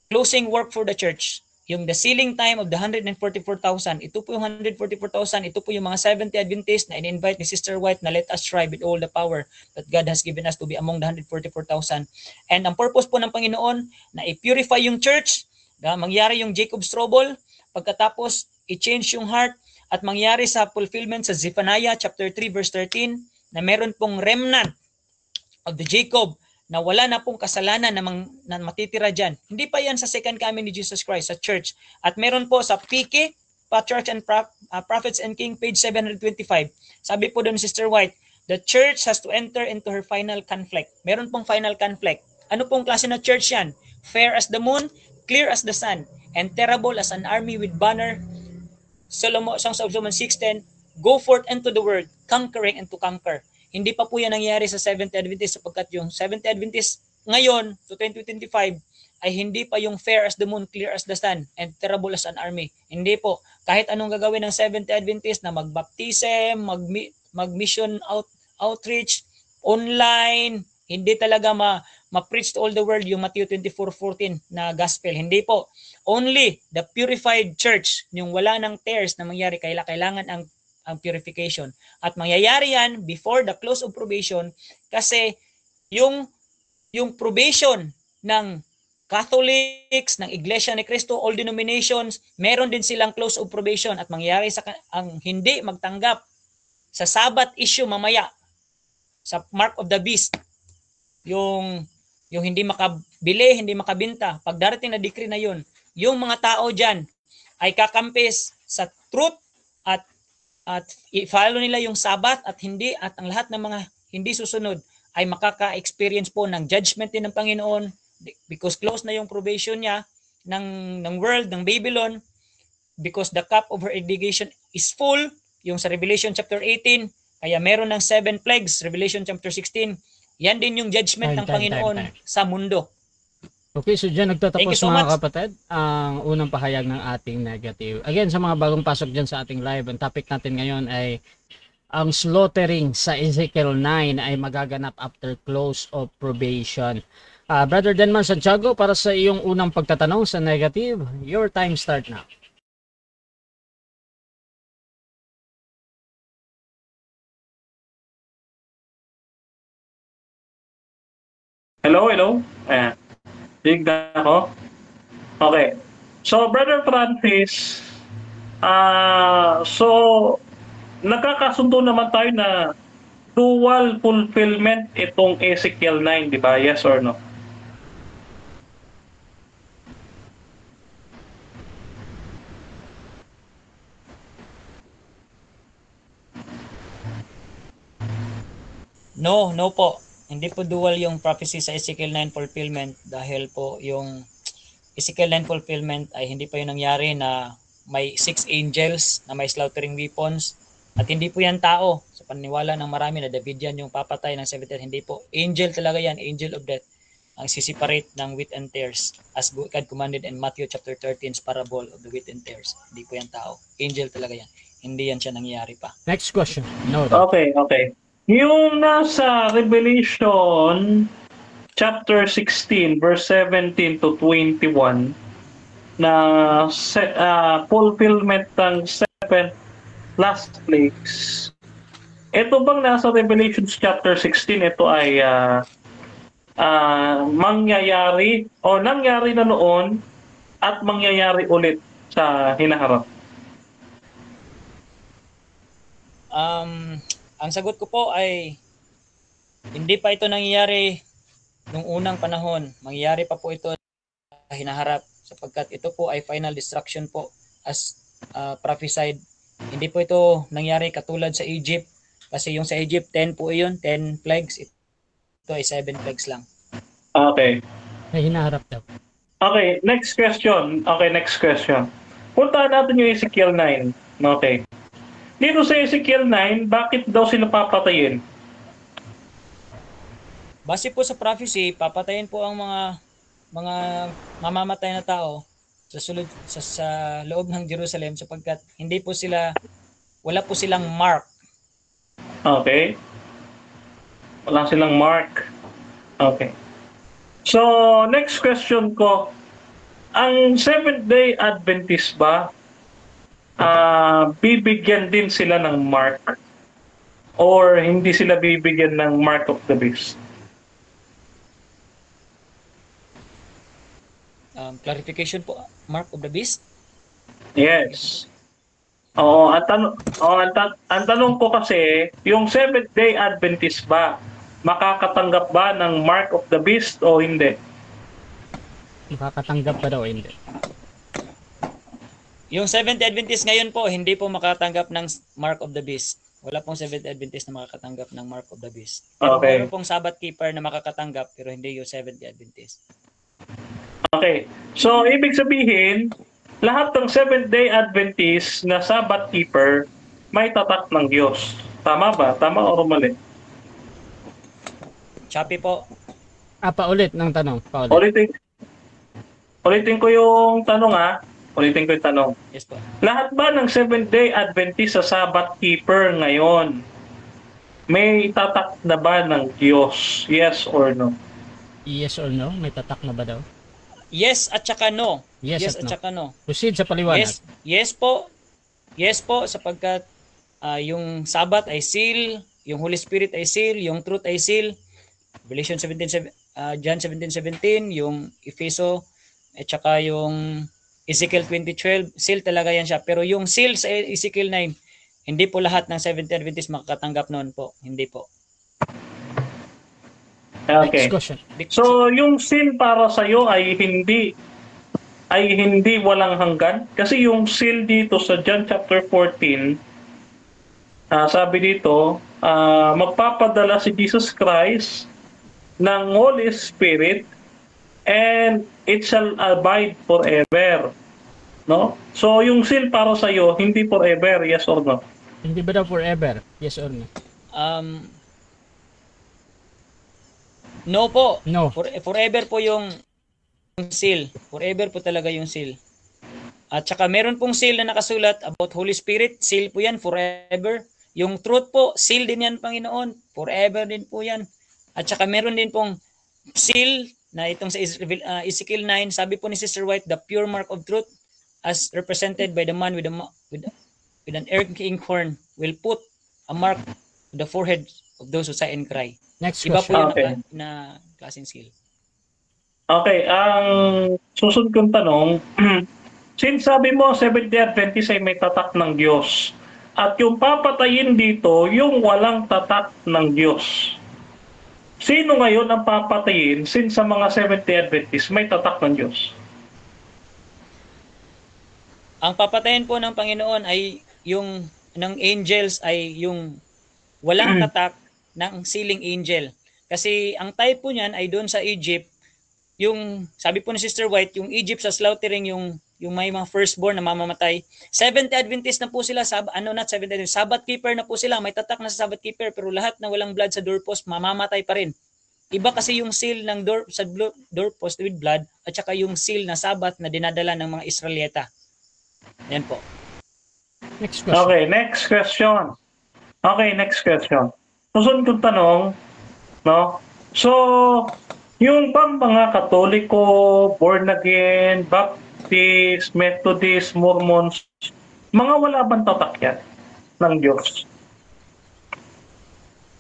closing work for the church. Yung the sealing time of the 144,000, ito po yung 144,000, ito po yung mga Seventh Adventist na in-invite ni Sister White na let us strive with all the power that God has given us to be among the 144,000. And ang purpose po ng Panginoon na i-purify yung church, na mangyari yung Jacob's trouble, pagkatapos i-change yung heart, at mangyari sa fulfillment sa Zephaniah chapter 3 verse 13 na meron pong remnant of the Jacob na wala na pong kasalanan na matitira dyan. Hindi pa yan sa second coming ni Jesus Christ, sa church. At meron po sa PK, Patriarchs and Prophets and King, page 725. Sabi po doon Sister White, the church has to enter into her final conflict. Meron pong final conflict. Ano pong klase na church yan? Fair as the moon, clear as the sun, and terrible as an army with banner. Songs of Solomon 6:10, go forth into the world, conquering and to conquer. Hindi pa po yan nangyari sa Seventh Adventist sapagkat yung Seventh Adventist ngayon, to 2025, ay hindi pa yung fair as the moon, clear as the sun, and terrible as an army. Hindi po. Kahit anong gagawin ng Seventh Adventist na magbaptism, mag-mission outreach, online, hindi talaga ma-preach to all the world yung Matthew 24:14 na gospel. Hindi po. Only the purified church, yung wala ng tares na mangyari, kailangan ang purification. At mangyayari yan before the close of probation kasi yung probation ng Catholics, ng Iglesia ni Cristo, all denominations, meron din silang close of probation at mangyayari sa ang hindi magtanggap sa Sabbath issue mamaya, sa mark of the beast, yung hindi makabili, hindi makabinta, pag darating na decree na yun, yung mga tao dyan ay kakampis sa truth at i-follow nila yung Sabbath at ang lahat ng mga hindi susunod ay makaka-experience po ng judgment din ng Panginoon because close na yung probation niya ng world, ng Babylon, because the cup of her indignation is full, yung sa Revelation chapter 18, kaya meron ng 7 plagues, Revelation chapter 16, yan din yung judgment ng Panginoon sa mundo. Okay, so dyan nagtatapos so mga much. kapatid ang unang pahayag ng ating negative. Again, sa mga bagong pasok dyan sa ating live, ang topic natin ngayon ay ang slaughtering sa Ezekiel 9 ay magaganap after close of probation. Brother Denman Santiago, para sa iyong unang pagtatanong sa negative, your time start now. Hello? Ayan. Tignan ako. Okay. So, Brother Francis, so, nagkakasundo naman tayo na dual fulfillment itong Ezekiel 9, di ba? Yes or no? No po. Hindi po dual yung prophecy sa Ezekiel 9 fulfillment dahil po yung Ezekiel 9 fulfillment ay hindi pa yung nangyari na may 6 angels na may slaughtering weapons At hindi po yan tao. Sa paniniwala ng marami na David yan yung papatay ng 70th. Hindi po. Angel talaga yan. Angel of death. Ang sisiparate ng wheat and tares as God commanded in Matthew chapter 13's parable of the wheat and tares. Hindi po yan tao. Angel talaga yan. Hindi yan siya nangyayari pa. Next question. No. Okay, okay. Yung nasa Revelation chapter 16 verse 17 to 21 na fulfillment ng 7th last plagues. Ito bang nasa Revelation chapter 16 ito ay mangyayari o nangyari na noon at mangyayari ulit sa hinaharap? Ang sagot ko po ay hindi pa ito nangyayari nung unang panahon. Mangyayari pa po ito sa hinaharap sapagkat ito po ay final destruction po as prophesied. Hindi po ito nangyari katulad sa Egypt kasi yung sa Egypt 10 po yun, 10 plagues. Ito ay 7 plagues lang. Okay. May hinaharap daw. Okay, next question. Puntahan natin yung Ezekiel 9. Okay. Dito sa Ezekiel 9, bakit daw sila papatayin? Base po sa prophecy, papatayin po ang mga mamamatay na tao sa loob ng Jerusalem sapagkat wala po silang mark. Okay. Wala silang mark. Okay. So, next question ko. Ang Seventh-day Adventist ba, bibigyan din sila ng mark? Or hindi sila bibigyan ng mark of the beast? Clarification po, mark of the beast? Yes. Oo, ang tanong ko kasi, yung Seventh-day Adventist ba, makakatanggap ba ng mark of the beast o hindi? Makakatanggap ba daw o hindi? Yung Seventh Adventist ngayon po, hindi po makatanggap ng mark of the beast. Wala pong Seventh Adventist na makakatanggap ng mark of the beast. Pero Okay. meron pong Sabbath keeper na makakatanggap pero hindi yung Seventh Adventist. Okay. So, ibig sabihin, lahat ng Seventh-day Adventist na Sabbath keeper may tatak ng Diyos. Tama ba? Tama o mali? Choppy po. Paulit ng tanong. Paulit. Ulitin ko yung tanong Ulitin ko yung tanong. Yes po. Lahat ba ng Seventh-day Adventist sa Sabbath keeper ngayon may tatak na ba ng Diyos? Yes or no? Yes or no? May tatak na ba daw? Yes at saka no. Yes at no. saka no. Proceed sa paliwanag. Yes po. Yes po sapagkat yung Sabbath ay seal, yung Holy Spirit ay seal, yung truth ay seal. Revelation 17, John 17:17, yung Efeso at saka yung Ezekiel 20:12, seal talaga yan siya. Pero yung seal sa Ezekiel 9, hindi po lahat ng Seventh-day Adventist makakatanggap noon po. Hindi po. Okay. Next question. So, yung seal para sa iyo ay hindi walang hanggan kasi yung seal dito sa John chapter 14 sabi dito magpapadala si Jesus Christ ng Holy Spirit and it shall abide forever. No? So, yung seal para sa iyo hindi forever, yes or no? Hindi ba daw forever? Yes or no? No po. No. Forever po yung seal. Forever po talaga yung seal. At saka meron pong seal na nakasulat about Holy Spirit. Seal po yan forever. Yung truth po, seal din yan, Panginoon. Forever din po yan. At saka meron din pong seal na itong sa Ezekiel 9. Sabi po ni Sister White, the pure mark of truth as represented by the man with an inkhorn will put a mark to the forehead of those who sigh and cry. Next Iba po question. yun na klaseng seal. Okay, ang susunod kong tanong, since sabi mo, Seventh-day Adventist ay may tatak ng Diyos, at yung papatayin dito, yung walang tatak ng Diyos. Sino ngayon ang papatayin since sa mga Seventh-day Adventist may tatak ng Diyos? Ang papatayin po ng Panginoon ay yung ng angels ay yung walang tatak ng sealing angel. Kasi ang type po niyan ay doon sa Egypt, yung sabi po ni Sister White, yung Egypt sa slaughtering yung yung may mga firstborn na mamamatay. Seventh Adventist na po sila, Seventh Adventist, Sabbath keeper na po sila, may tatak na sa Sabbath keeper, pero lahat na walang blood sa doorpost, mamamatay pa rin. Iba kasi yung seal ng doorpost with blood at saka yung seal na Sabbath na dinadala ng mga Israelita. Yan po. Next question. Okay, next question. Susunod kong tanong, no? So, yung bang mga Katoliko, born again, Baptist, Methodist, Mormons, mga wala bang tatak yan ng Diyos?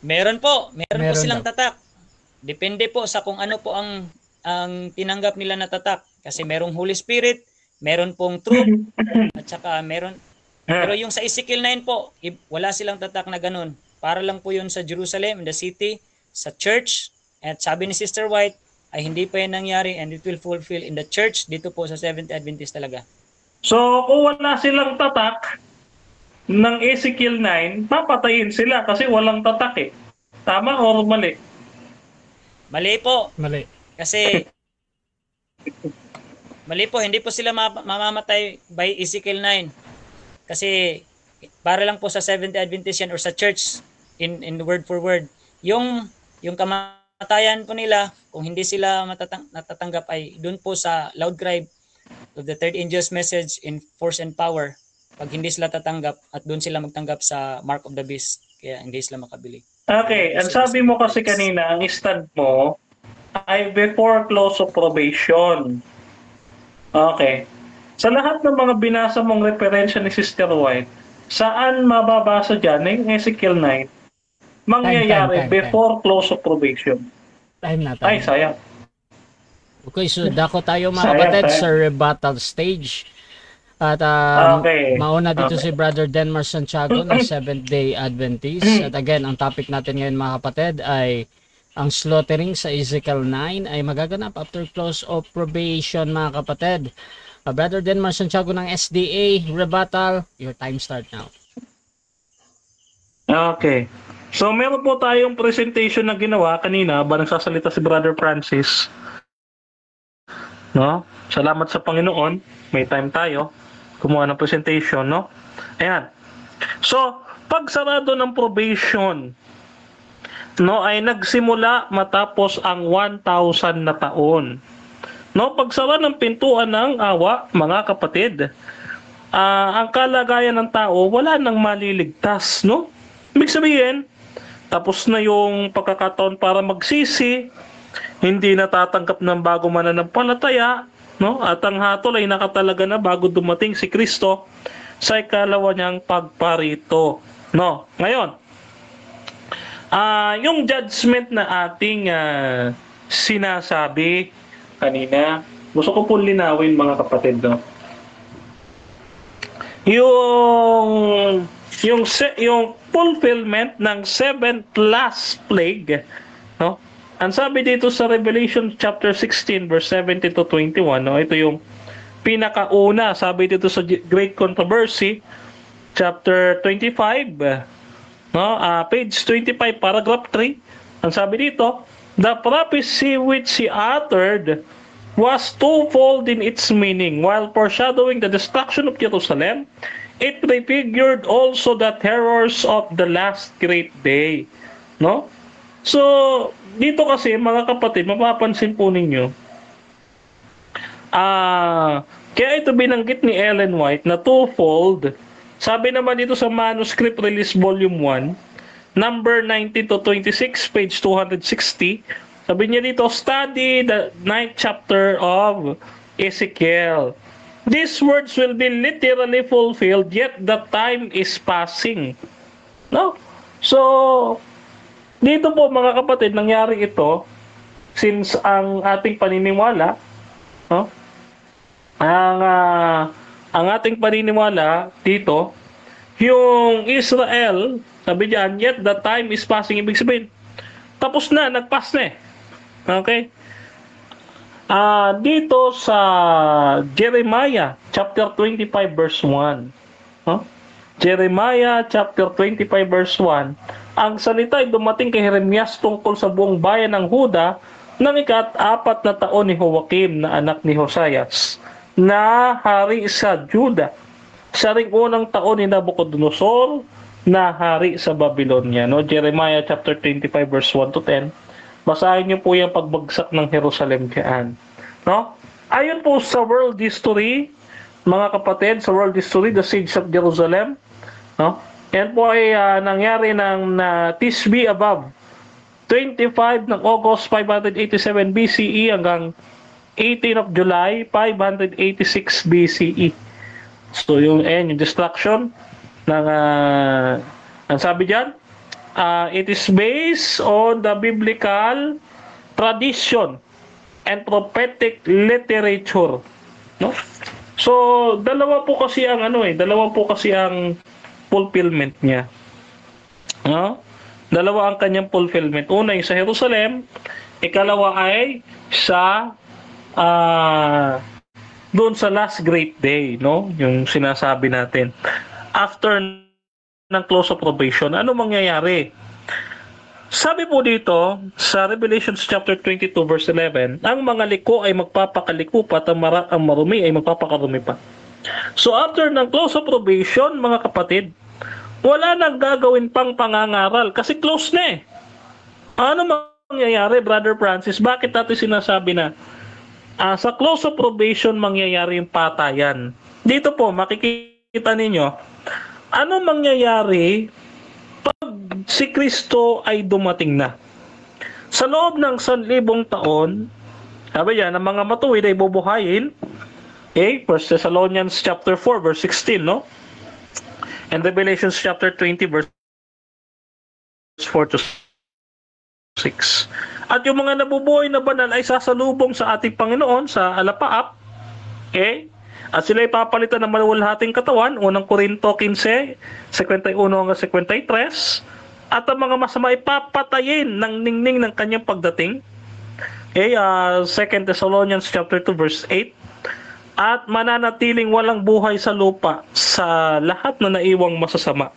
Meron po Meron silang daw. tatak. Depende po sa kung ano po ang tinanggap nila na tatak. Kasi merong Holy Spirit, meron pong truth, at saka pero yung sa Ezekiel 9 po, wala silang tatak na ganun. Para lang po yun sa Jerusalem, in the city, sa church, at sabi ni Sister White, ay hindi pa yan nangyari and it will fulfill in the church dito po sa Seventh Adventist talaga. So, kung wala silang tatak ng Ezekiel 9, papatayin sila kasi walang tatak eh. Tama o mali? Mali po. Mali. Kasi mali po, hindi po sila mamamatay by Ezekiel 9. Kasi para lang po sa Seventh Adventist yan or sa church in word for word. Yung kamatayan po nila, kung hindi sila natatanggap ay doon po sa loud cry of the third angel's message in force and power. Pag hindi sila tatanggap at doon sila magtanggap sa mark of the beast, kaya hindi sila makabili. Okay, ang sabi mo kasi kanina, ang stand mo ay before close of probation. Okay. Sa lahat ng mga binasa mong referensya ni Sister White, saan mababasa dyan yung Ezekiel 9 mangyayari Time. before close of probation? Time na. Ay, sayang. Okay, so dako tayo mga kapatid sa rebuttal stage. At Okay. mauna dito Okay. si Brother Denmar Santiago ng Seventh-day Adventist. At again, ang topic natin ngayon mga kapatid ay ang slaughtering sa Ezekiel 9 ay magaganap after close of probation mga kapatid. Brother Denmar Santiago ng SDA, rebuttal, your time start now. Okay. So, meron po tayong presentation na ginawa kanina ba nagsasalita si Brother Francis. No? Salamat sa Panginoon. May time tayo. Kumuha ng presentation, no? Ayan. So, pag sarado ng probation, no, ay nagsimula matapos ang 1,000 na taon. No, pagsara ng pintuan ng awa, mga kapatid, ang kalagayan ng tao, wala nang maliligtas, no? Ibig sabihin, tapos na yung pagkakataon para magsisi, hindi natatanggap ng bago mananampalataya, no? At ang hatol ay nakatalaga na bago dumating si Kristo sa ikalawa niyang pagparito, no? Ngayon, yung judgment na ating sinasabi kanina, gusto ko po linawin mga kapatid, no? Yung fulfillment ng seventh last plague, no? Ang sabi dito sa Revelation chapter 16 verse 17 to 21, no? Ito yung pinakauna, sabi dito sa Great Controversy chapter 25, no? Page 25 paragraph 3. Ang sabi dito, the prophecy which he uttered was twofold in its meaning. While foreshadowing the destruction of Jerusalem, it prefigured also the terrors of the last great day. No? So, dito kasi mga kapatid, mapapansin po ninyo, kaya ito binanggit ni Ellen White na twofold. Sabi naman dito sa Manuscript Release Volume 1, number 19 to 26, page 260, sabi niya dito, study the 9th chapter of Ezekiel. These words will be literally fulfilled, yet the time is passing. No? So, dito po mga kapatid, nangyari ito since ang ating paniniwala, no? Ang ating paniniwala dito, yung Israel, sabi diyan, yet the time is passing. Ibig sabihin, tapos na, nagpass na eh. Okay? Dito sa Jeremiah chapter 25 verse 1. Jeremiah chapter 25 verse 1. Ang salita ay dumating kay Jeremias tungkol sa buong bayan ng Huda ng ika-4 na taon ni Joachim na anak ni Josias na hari sa Juda. Sa ring unang taon ni Nabucodonosor na hari sa Babylonia. No? Jeremiah chapter 25 verse 1 to 10. Basahin niyo po yung pagbagsak ng Jerusalem diyan. No? Ayon po sa world history, mga kapatid, sa world history, the siege of Jerusalem, no? Yan po ay nangyari ng Tisbi above 25 ng August 587 BCE hanggang 18 of July 586 BCE. So yung destruction ng ang sabi diyan, it is based on the biblical tradition and prophetic literature, no? So dalawa po kasi ang fulfillment niya, no? Dalawa ang kanyang fulfillment. Una ay sa Jerusalem, ikalawa ay sa doon sa last great day, no? Yung sinasabi natin. After ng close of probation, ano mangyayari? Sabi po dito sa Revelation chapter 22 verse 11, ang mga liko ay magpapakaliko pa at ang marumi ay magpapakarumi pa. So after ng close of probation, mga kapatid, wala nang gagawin pang pangangaral kasi close na eh. Ano mangyayari, Brother Francis? Bakit natin sinasabi na sa close of probation mangyayari yung patayan? Dito po makikita ninyo ano mangyayari pag si Kristo ay dumating na. Sa loob ng 1,000 taon, sabi yan, ang mga matuwid ay bubuhayin. Okay, 1 Thessalonians chapter 4 verse 16, no? And Revelation chapter 20 verse 4 to 6. At yung mga nabubuhay na banal ay sasalubong sa ating Panginoon sa alapaap. Okay? At sila ay papalitan ng maluwalhating katawan, unang Korinto 15, 51 hanggang 53. At ang mga masama ay papatayin ng ningning ng kanyang pagdating. Okay, 2 Thessalonians chapter 2 verse 8. At mananatiling walang buhay sa lupa sa lahat na naiwang masasama.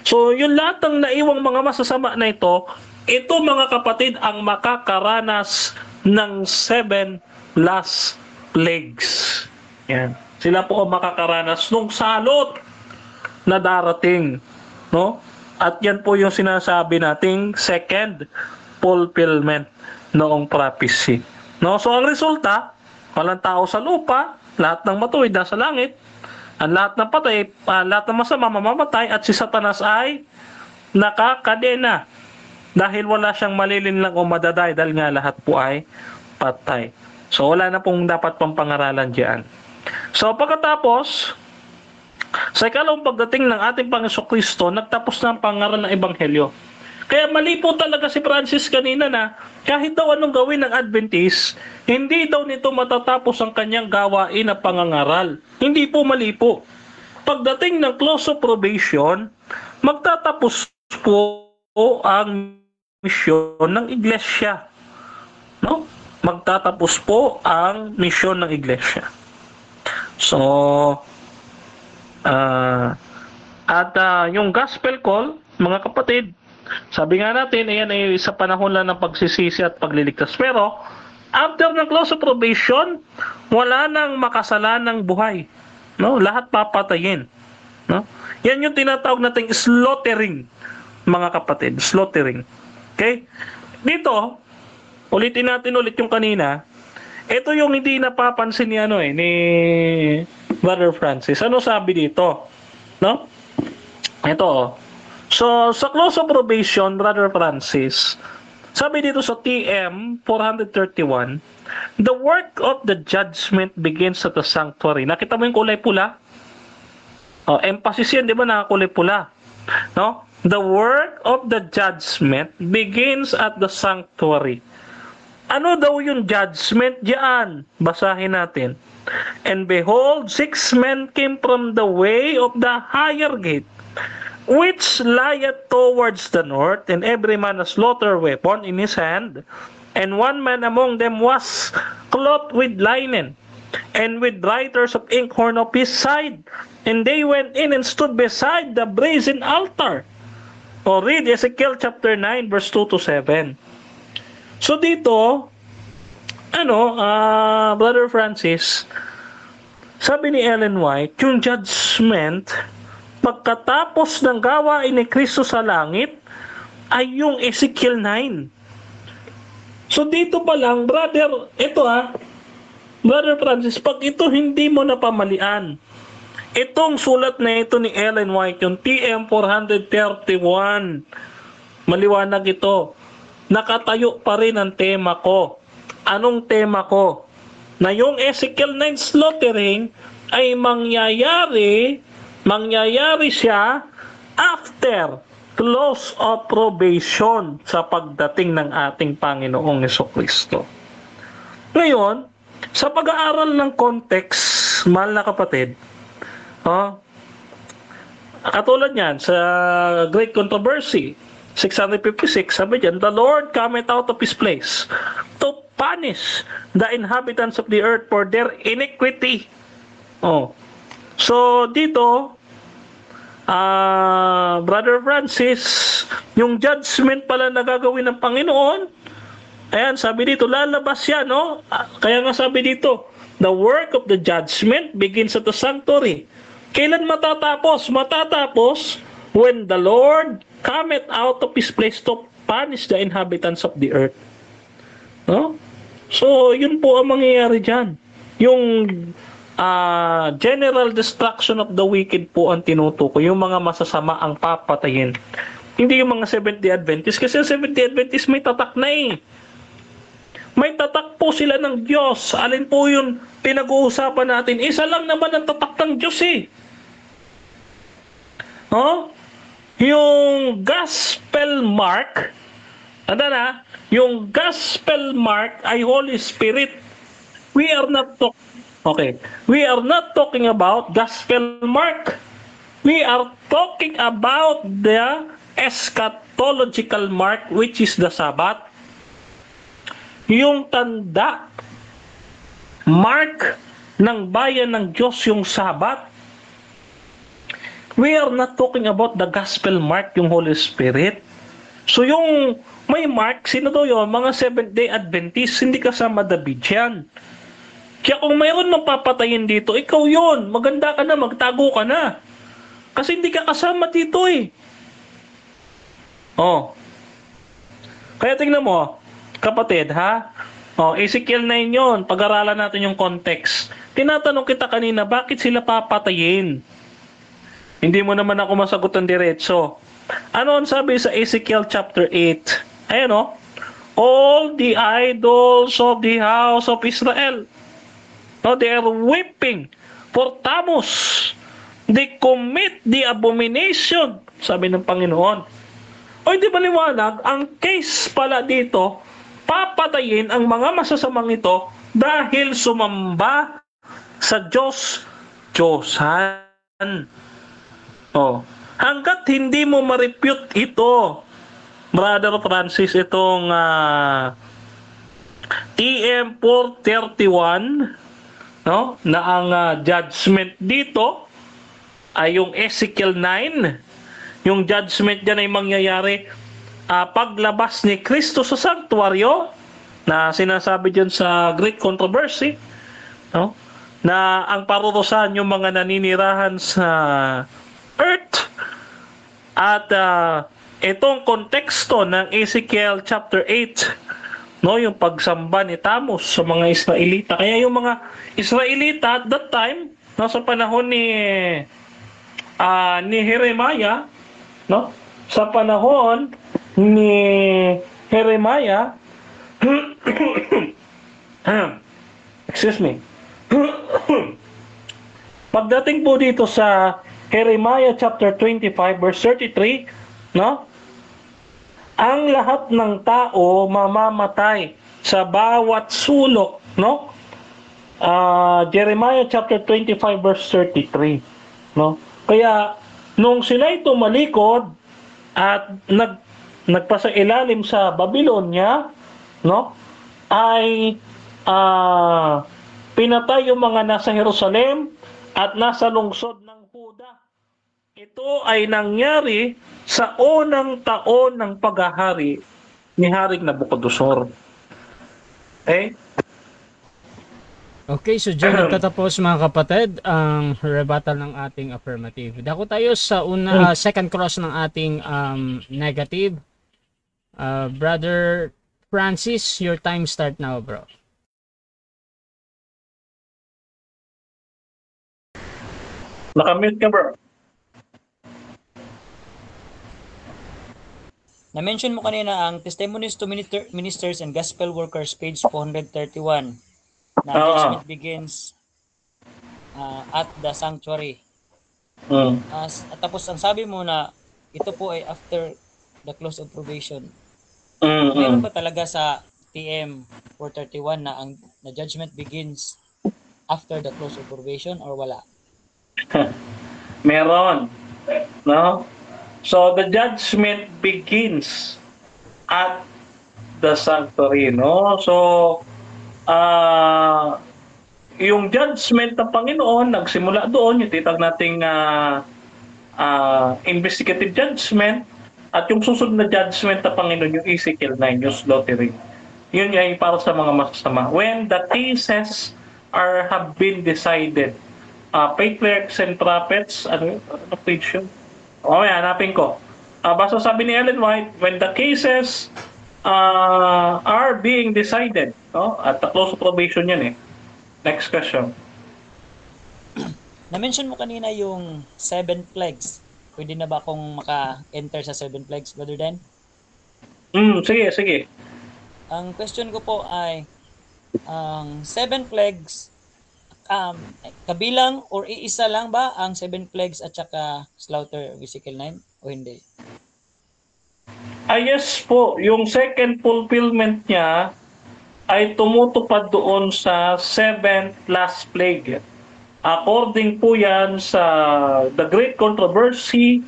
So, yung lahat ng naiwang mga masasama na ito mga kapatid ang makakaranas ng 7 last plagues. Yan. Sila po ang makakaranas ng salot na darating, no? At yan po yung sinasabi nating second fulfillment noong prophecy. No? So ang resulta, walang tao sa lupa, lahat ng matuwid nasa langit, ang lahat ng patay, lahat ng masama mamamatay, at si Satanas ay nakakadena dahil wala siyang malilinlang o madaday dahil nga lahat po ay patay. So wala na pong dapat pang pangaralan diyan. So pagkatapos, sa ikalawang pagdating ng ating Panginoon Kristo, nagtapos na ang pangaral ng Ebanghelyo. Kaya mali po talaga si Francis kanina na kahit daw anong gawin ng Adventist, hindi daw nito matatapos ang kanyang gawain na pangangaral. Hindi po, mali po. Pagdating ng close of probation, magtatapos po ang misyon ng iglesia. No? Magtatapos po ang misyon ng iglesia. So, yung gospel call, mga kapatid, sabi nga natin, ayan ay sa panahon lang ng pagsisisi at pagliligtas. Pero, after ng close of probation, wala nang makasalanang buhay. No? Lahat papatayin. No? Yan yung tinatawag nating slaughtering, mga kapatid. Slaughtering. Okay? Dito, ulitin natin ulit yung kanina. Ito yung hindi napapansin ni Brother Francis. Ano sabi dito? No? Ito. So, sa close of probation, Brother Francis, sabi dito sa TM 431, the work of the judgment begins at the sanctuary. Nakita mo yung kulay pula? Emphasis yan, di ba, nakakulay pula? No? The work of the judgment begins at the sanctuary. Ano daw yung judgment diyan? Basahin natin. And behold, 6 men came from the way of the higher gate, which lieth towards the north, and every man a slaughter weapon in his hand. And one man among them was clothed with linen, and with writers of inkhorn of his side. And they went in and stood beside the brazen altar. O read Ezekiel chapter 9, verse 2 to 7. So dito, Brother Francis, sabi ni Ellen White, yung judgment pagkatapos ng gawain ni Kristo sa langit ay yung Ezekiel 9. So dito pa lang, brother, ito Brother Francis, pag ito hindi mo napamalian, itong sulat na ito ni Ellen White, yung TM 431, maliwanag ito, nakatayo pa rin ang tema ko. Anong tema ko? Na yung Ezekiel 9 slaughtering ay mangyayari siya after close of probation sa pagdating ng ating Panginoong Jesucristo. Ngayon, sa pag-aaral ng context, mahal na kapatid, katulad yan sa Great Controversy, 656, sabi dyan, the Lord cometh out of His place to punish the inhabitants of the earth for their iniquity. So, dito, Brother Francis, yung judgment pala na gagawin ng Panginoon, ayan, sabi dito, lalabas yan, Kaya nga sabi dito, the work of the judgment begins at the sanctuary. Kailan matatapos? Matatapos when the Lord cometh out of His place to punish the inhabitants of the earth. So, yun po ang mangyayari dyan. Yung general destruction of the wicked po ang tinutukoy. Yung mga masasama ang papatayin. Hindi yung mga Seventh-day Adventists. Kasi Seventh-day Adventists may tatak na May tatak po sila ng Diyos. Alin po yung pinag-uusapan natin? Isa lang naman ang tatak ng Diyos Yung gospel mark, yung gospel mark ay Holy Spirit. We are not talking about gospel mark. We are talking about the eschatological mark, which is the Sabbath. Yung tanda, mark ng bayan ng Diyos, yung Sabbath. We are not talking about the gospel mark, yung Holy Spirit. So yung may mark, sino daw yun? Mga Seventh-day Adventists, hindi kasama David yan. Kaya kung mayroon mang papatayin dito, ikaw yun. Maganda ka na, magtago ka na. Kasi hindi ka kasama dito Kaya tingnan mo, kapatid, Ezekiel 9 yun. Pag-aralan natin yung context. Tinatanong kita kanina, bakit sila papatayin? Hindi mo naman ako masagot ng diretso. Ano ang sabi sa Ezekiel chapter 8? Ayan all the idols of the house of Israel, they are weeping for Tammuz. They commit the abomination, sabi ng Panginoon. Di ba liwanag? Ang case pala dito, papatayin ang mga masasamang ito dahil sumamba sa Diyos-Diyosan. Hanggat hindi mo ma-refute ito, Brother Francis, itong TM 431, na ang judgment dito ay yung Ezekiel 9. Yung judgment dyan ay mangyayari paglabas ni Kristo sa sanctuaryo, na sinasabi dyan sa Great Controversy, na ang parurusahan yung mga naninirahan sa earth. At itong konteksto ng Ezekiel chapter 8, yung pagsamba ni Tammuz sa mga Israelita. Kaya yung mga Israelita at that time, sa panahon ni Jeremiah, sa panahon ni Jeremiah, excuse me, pagdating po dito sa Jeremiah chapter 25 verse 33, ang lahat ng tao mamamatay sa bawat sulok, Jeremiah chapter 25 verse 33, Kaya nung sila'y tumalikod at nagpasailalim sa Babylonia, ay pinatay yung mga nasa Jerusalem at nasa lungsod ng Huda. Ito ay nangyari sa unang taon ng paghahari ni Haring Nabucodonosor. Okay, so dyan nagtatapos mga kapatid ang rebuttal ng ating affirmative. Dako tayo sa second cross ng ating negative. Brother Francis, your time start now, bro. Nakamute ka, bro. Na-mention mo kanina ang Testimonies to Ministers and Gospel Workers, page 431. Na judgment begins at the sanctuary. Tapos ang sabi mo na ito po ay after the close of probation. Meron ba talaga sa TM 431 na ang na judgment begins after the close of probation or wala? Meron. No? So the judgment begins at the sanctuary, no? So yung judgment ng Panginoon nagsimula doon, yung titag nating investigative judgment, at yung susunod na judgment ng Panginoon yung Ezekiel 9, yung slaughtering. Yun ay para sa mga masasama. When the cases have been decided, patriarchs and prophets, ano page yun? Hanapin ko. Basta sabi ni Ellen White, when the cases are being decided, no? At the close of probation yan eh. Next question. Na-mention mo kanina yung 7 plagues. Pwede na ba akong maka-enter sa 7 plagues, Brother Dan? Sige. Ang question ko po ay, ang 7 plagues, kabilang or iisa lang ba ang 7 plagues at saka slaughter of Ezekiel 9 o hindi? Yes po, yung second fulfillment niya ay tumutupad doon sa 7th last plague. According po yan sa The Great Controversy,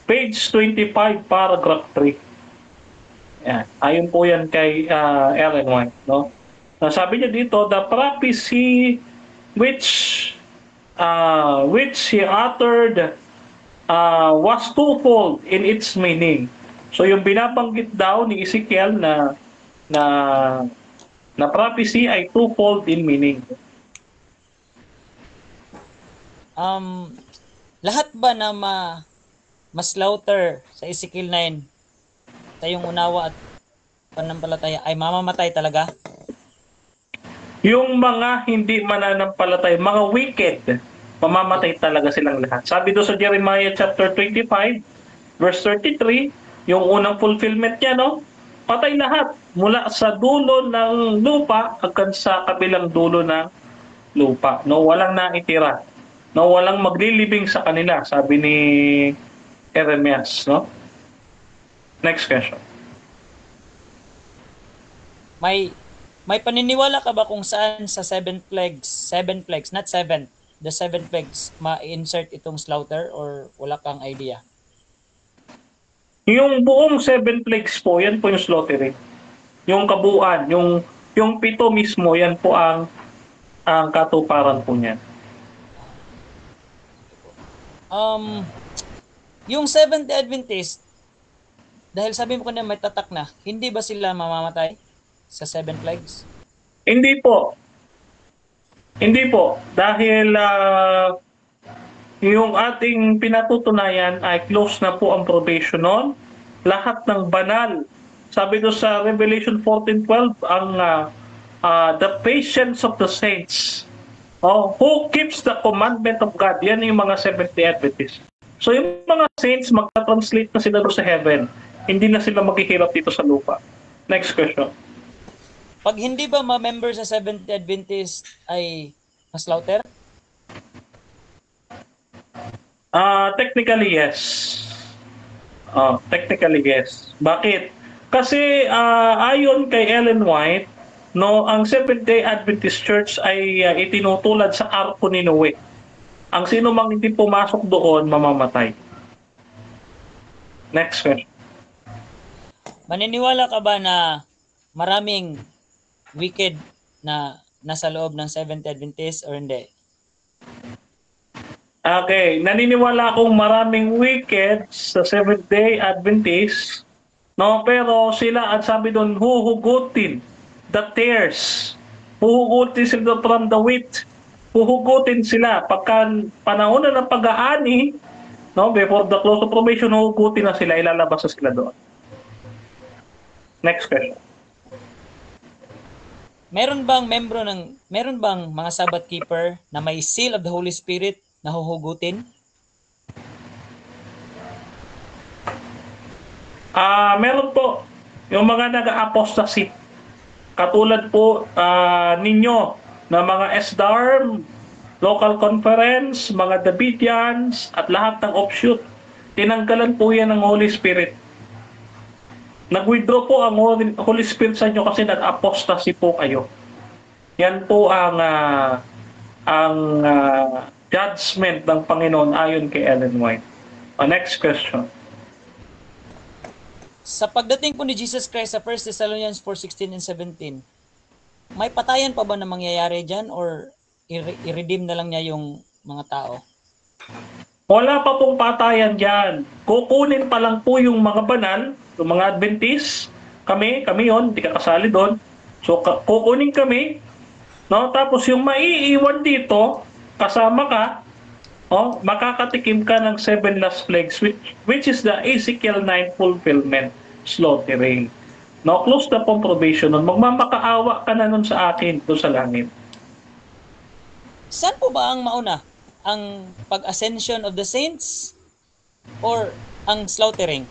page 25, paragraph 3. Yan. Ayon po yan kay Ellen White. No? Sabi niya dito, the prophecy which he uttered was twofold in its meaning. So yung binabanggit daw ni Ezekiel na prophecy ay twofold in meaning. Lahat ba na ma-slaughter sa Ezekiel 9 tayong unawa at pananampalataya ay mamamatay talaga? Yung mga hindi mananampalatay, mga wicked, mamamatay talaga silang lahat. Sabi doon sa Jeremiah chapter 25, verse 33, yung unang fulfillment niya, no? Patay lahat mula sa dulo ng lupa hanggang sa kabilang dulo ng lupa. No, walang naitira. No, walang maglilibing sa kanila, sabi ni Jeremias, no? Next question. May paniniwala ka ba kung saan sa 7 plagues, not 7, the 7 plagues, ma-insert itong slaughter or wala kang idea? Yung buong 7 plagues po, yan po yung slaughtering. Yung kabuuan, yung 7 mismo, yan po ang katuparan po niyan. Yung Seventh-day Adventist, dahil sabi mo kanina may tatak na, hindi ba sila mamamatay sa 7 plagues? Hindi po. Hindi po. Dahil yung ating pinatutunayan ay close na po ang probation noon. Lahat ng banal. Sabi doon sa Revelation 14:12, ang the patience of the saints. Who keeps the commandment of God? Yan yung mga Seventh-day Adventists. So yung mga saints, magta-translate na sila doon sa heaven. Hindi na sila maghihirap dito sa lupa. Next question. Pag hindi ba ma-member sa Seventh-day Adventist ay ma-slaughter? Technically, yes. Technically, yes. Bakit? Kasi ayon kay Ellen White, no, ang Seventh-day Adventist Church ay itinutulad sa arko ni Noe. Ang sino mang hindi pumasok doon, mamamatay. Next question. Maniniwala ka ba na maraming wicked na nasa loob ng Seventh-day Adventist or hindi? Okay, naniniwala akong maraming wicked sa Seventh-day Adventist, no? Pero sila, at sabi doon, huhugutin the tares Huhugutin sila from the wheat. Huhugutin sila. Pagka panahon na ng pag-aani, no, before the close of probation, huhugutin na sila, ilalabas na sila doon. Next question. Meron bang mga Sabbath keeper na may seal of the Holy Spirit na huhugutin? Meron po yung mga nag-apostasy. Katulad po ninyo na mga SDARM, local conference, mga Davidians, at lahat ng offshoot. Tinanggalan po yan ng Holy Spirit. Nag-withdraw po ang Holy Spirit sa inyo kasi nag-apostasy po kayo. Yan po ang judgment ng Panginoon ayon kay Ellen White. Next question. Sa pagdating po ni Jesus Christ sa 1 Thessalonians 4:16 and 17, may patayan pa ba na mangyayari dyan or i-redeem na lang niya yung mga tao? Wala pa pong patayan dyan. Kukunin pa lang po yung mga banal, yung mga Adventist. Kami yon, hindi ka kasali doon. So kukunin kami, no? Tapos yung maiiwan dito, kasama ka, makakatikim ka ng 7 last plagues, which is the Ezekiel 9 fulfillment, slaughtering. No, close na pong probation nun. Magmamakaawa ka na nun sa akin, doon sa langit. Saan po ba ang mauna? Ang pag-ascension of the saints or ang slaughtering?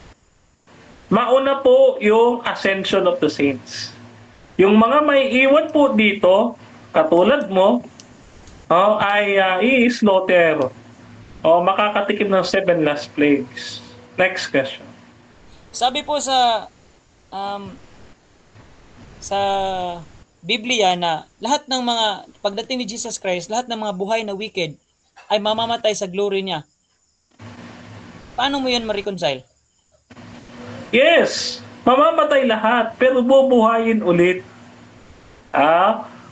Mauna po yung ascension of the saints. Yung mga may iwan po dito, katulad mo, ay i-slaughter. Makakatikim ng 7 last plagues. Next question. Sabi po sa Biblia na lahat ng mga pagdating ni Jesus Christ, lahat ng mga buhay na wicked ay mamamatay sa glory niya. Paano mo 'yan ma-reconcile? Yes, mamamatay lahat pero bubuhayin ulit.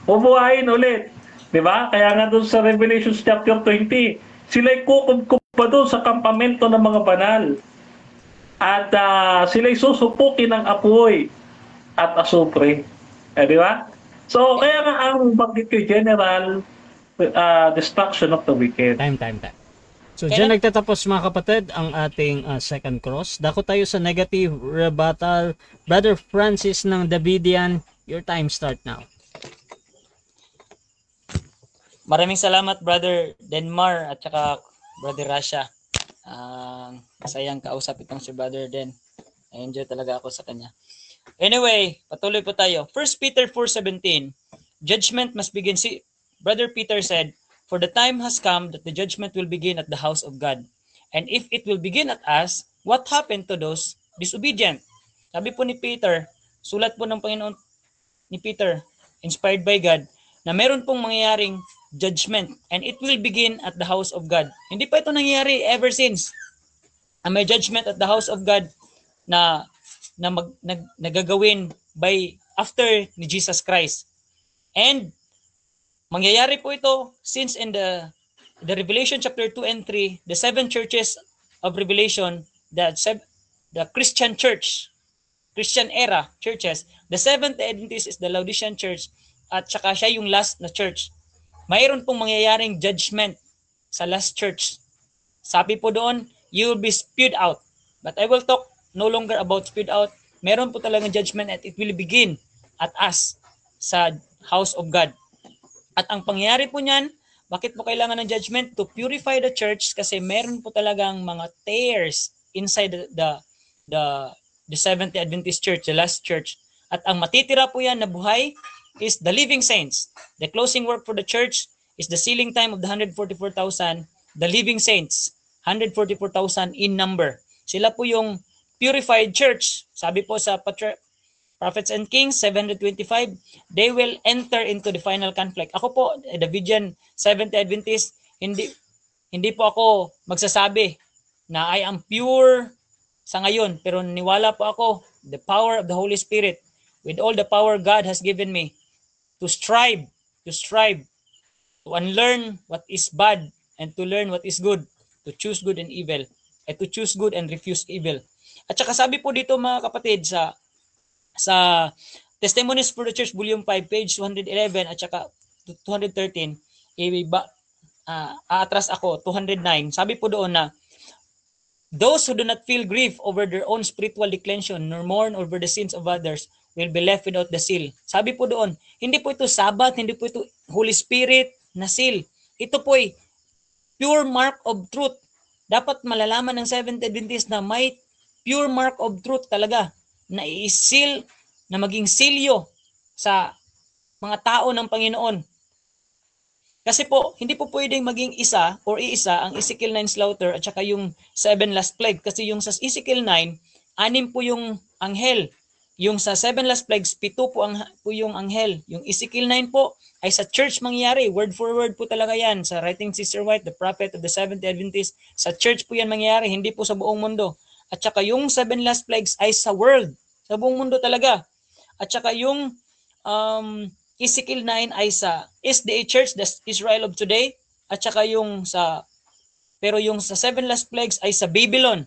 Bubuhayin ulit. 'Di ba? Kaya nga doon sa Revelation chapter 20, sila'y kukubkub pa doon sa kampamento ng mga banal. At sila'y susupukin ng apoy at asupre. Di ba? So, kaya nga ang banggit kay General destruction of the wicked. Time. So, dyan nagtatapos mga kapatid ang ating second cross. Dako tayo sa negative rebuttal. Brother Francis ng Davidian, your time start now. Maraming salamat Brother Denmar at saka Brother Rasha. Masayang kausap itong si Brother Den. I-enjoy talaga ako sa kanya. Anyway, patuloy po tayo. 1 Peter 4:17, judgment must begin. Brother Peter said, for the time has come that the judgment will begin at the house of God. And if it will begin at us, what happened to those disobedient? Sabi po ni Peter, sulat po ng Panginoon ni Peter, inspired by God, na meron pong mangyayaring judgment and it will begin at the house of God. Hindi pa ito nangyayari ever since. May judgment at the house of God na nagagawin by after ni Jesus Christ. And mangyayari po ito since in the Revelation chapter 2 and 3, the 7 churches of Revelation, the Christian church, Christian era churches, the Seventh Adventist is the Laodicean church at saka siya yung last na church. Mayroon pong mangyayaring judgment sa last church. Sabi po doon, you will be spewed out. But I will talk no longer about spewed out. Meron po talagang judgment at it will begin at us sa house of God. At ang pangyayari po niyan, bakit po kailangan ng judgment? To purify the church kasi meron po talagang mga tares inside the Seventh Adventist church, the last church. At ang matitira po yan na buhay is the living saints. The closing work for the church is the sealing time of the 144,000, the living saints, 144,000 in number. Sila po yung purified church. Sabi po sa Prophets and Kings 725, they will enter into the final conflict. Ako po, Davidian Seventh Adventist, hindi po ako magsasabi na I am pure sa ngayon, pero niwala po ako the power of the Holy Spirit, with all the power God has given me to strive to unlearn what is bad and to learn what is good, to choose good and evil, and to choose good and refuse evil. At saka sabi po dito mga kapatid sa Testimonies for the Church, Volume 5, page 211 at saka 213, aatras ako, 209. Sabi po doon na, those who do not feel grief over their own spiritual declension nor mourn over the sins of others will be left without the seal. Sabi po doon, hindi po ito Sabbath, hindi po ito Holy Spirit na seal. Ito po ay pure mark of truth. Dapat malalaman ng Seventh Adventist na may pure mark of truth talaga na i-seal, na maging silyo sa mga tao ng Panginoon. Kasi po, hindi po pwedeng maging isa or iisa ang Ezekiel 9 slaughter at saka yung 7 last plague. Kasi yung sa Ezekiel 9, 6 po yung anghel. Yung sa 7 last plagues, 7 po yung anghel. Yung Ezekiel 9 po ay sa church mangyayari. Word for word po talaga yan. Sa writing Sister White, the prophet of the Seventh Adventist, sa church po yan mangyayari, hindi po sa buong mundo. At saka yung 7 last plagues ay sa world. Sa buong mundo talaga. At saka yung Ezekiel 9 ay sa SDA Church, the Israel of today, at saka yung sa 7 last plagues ay sa Babylon.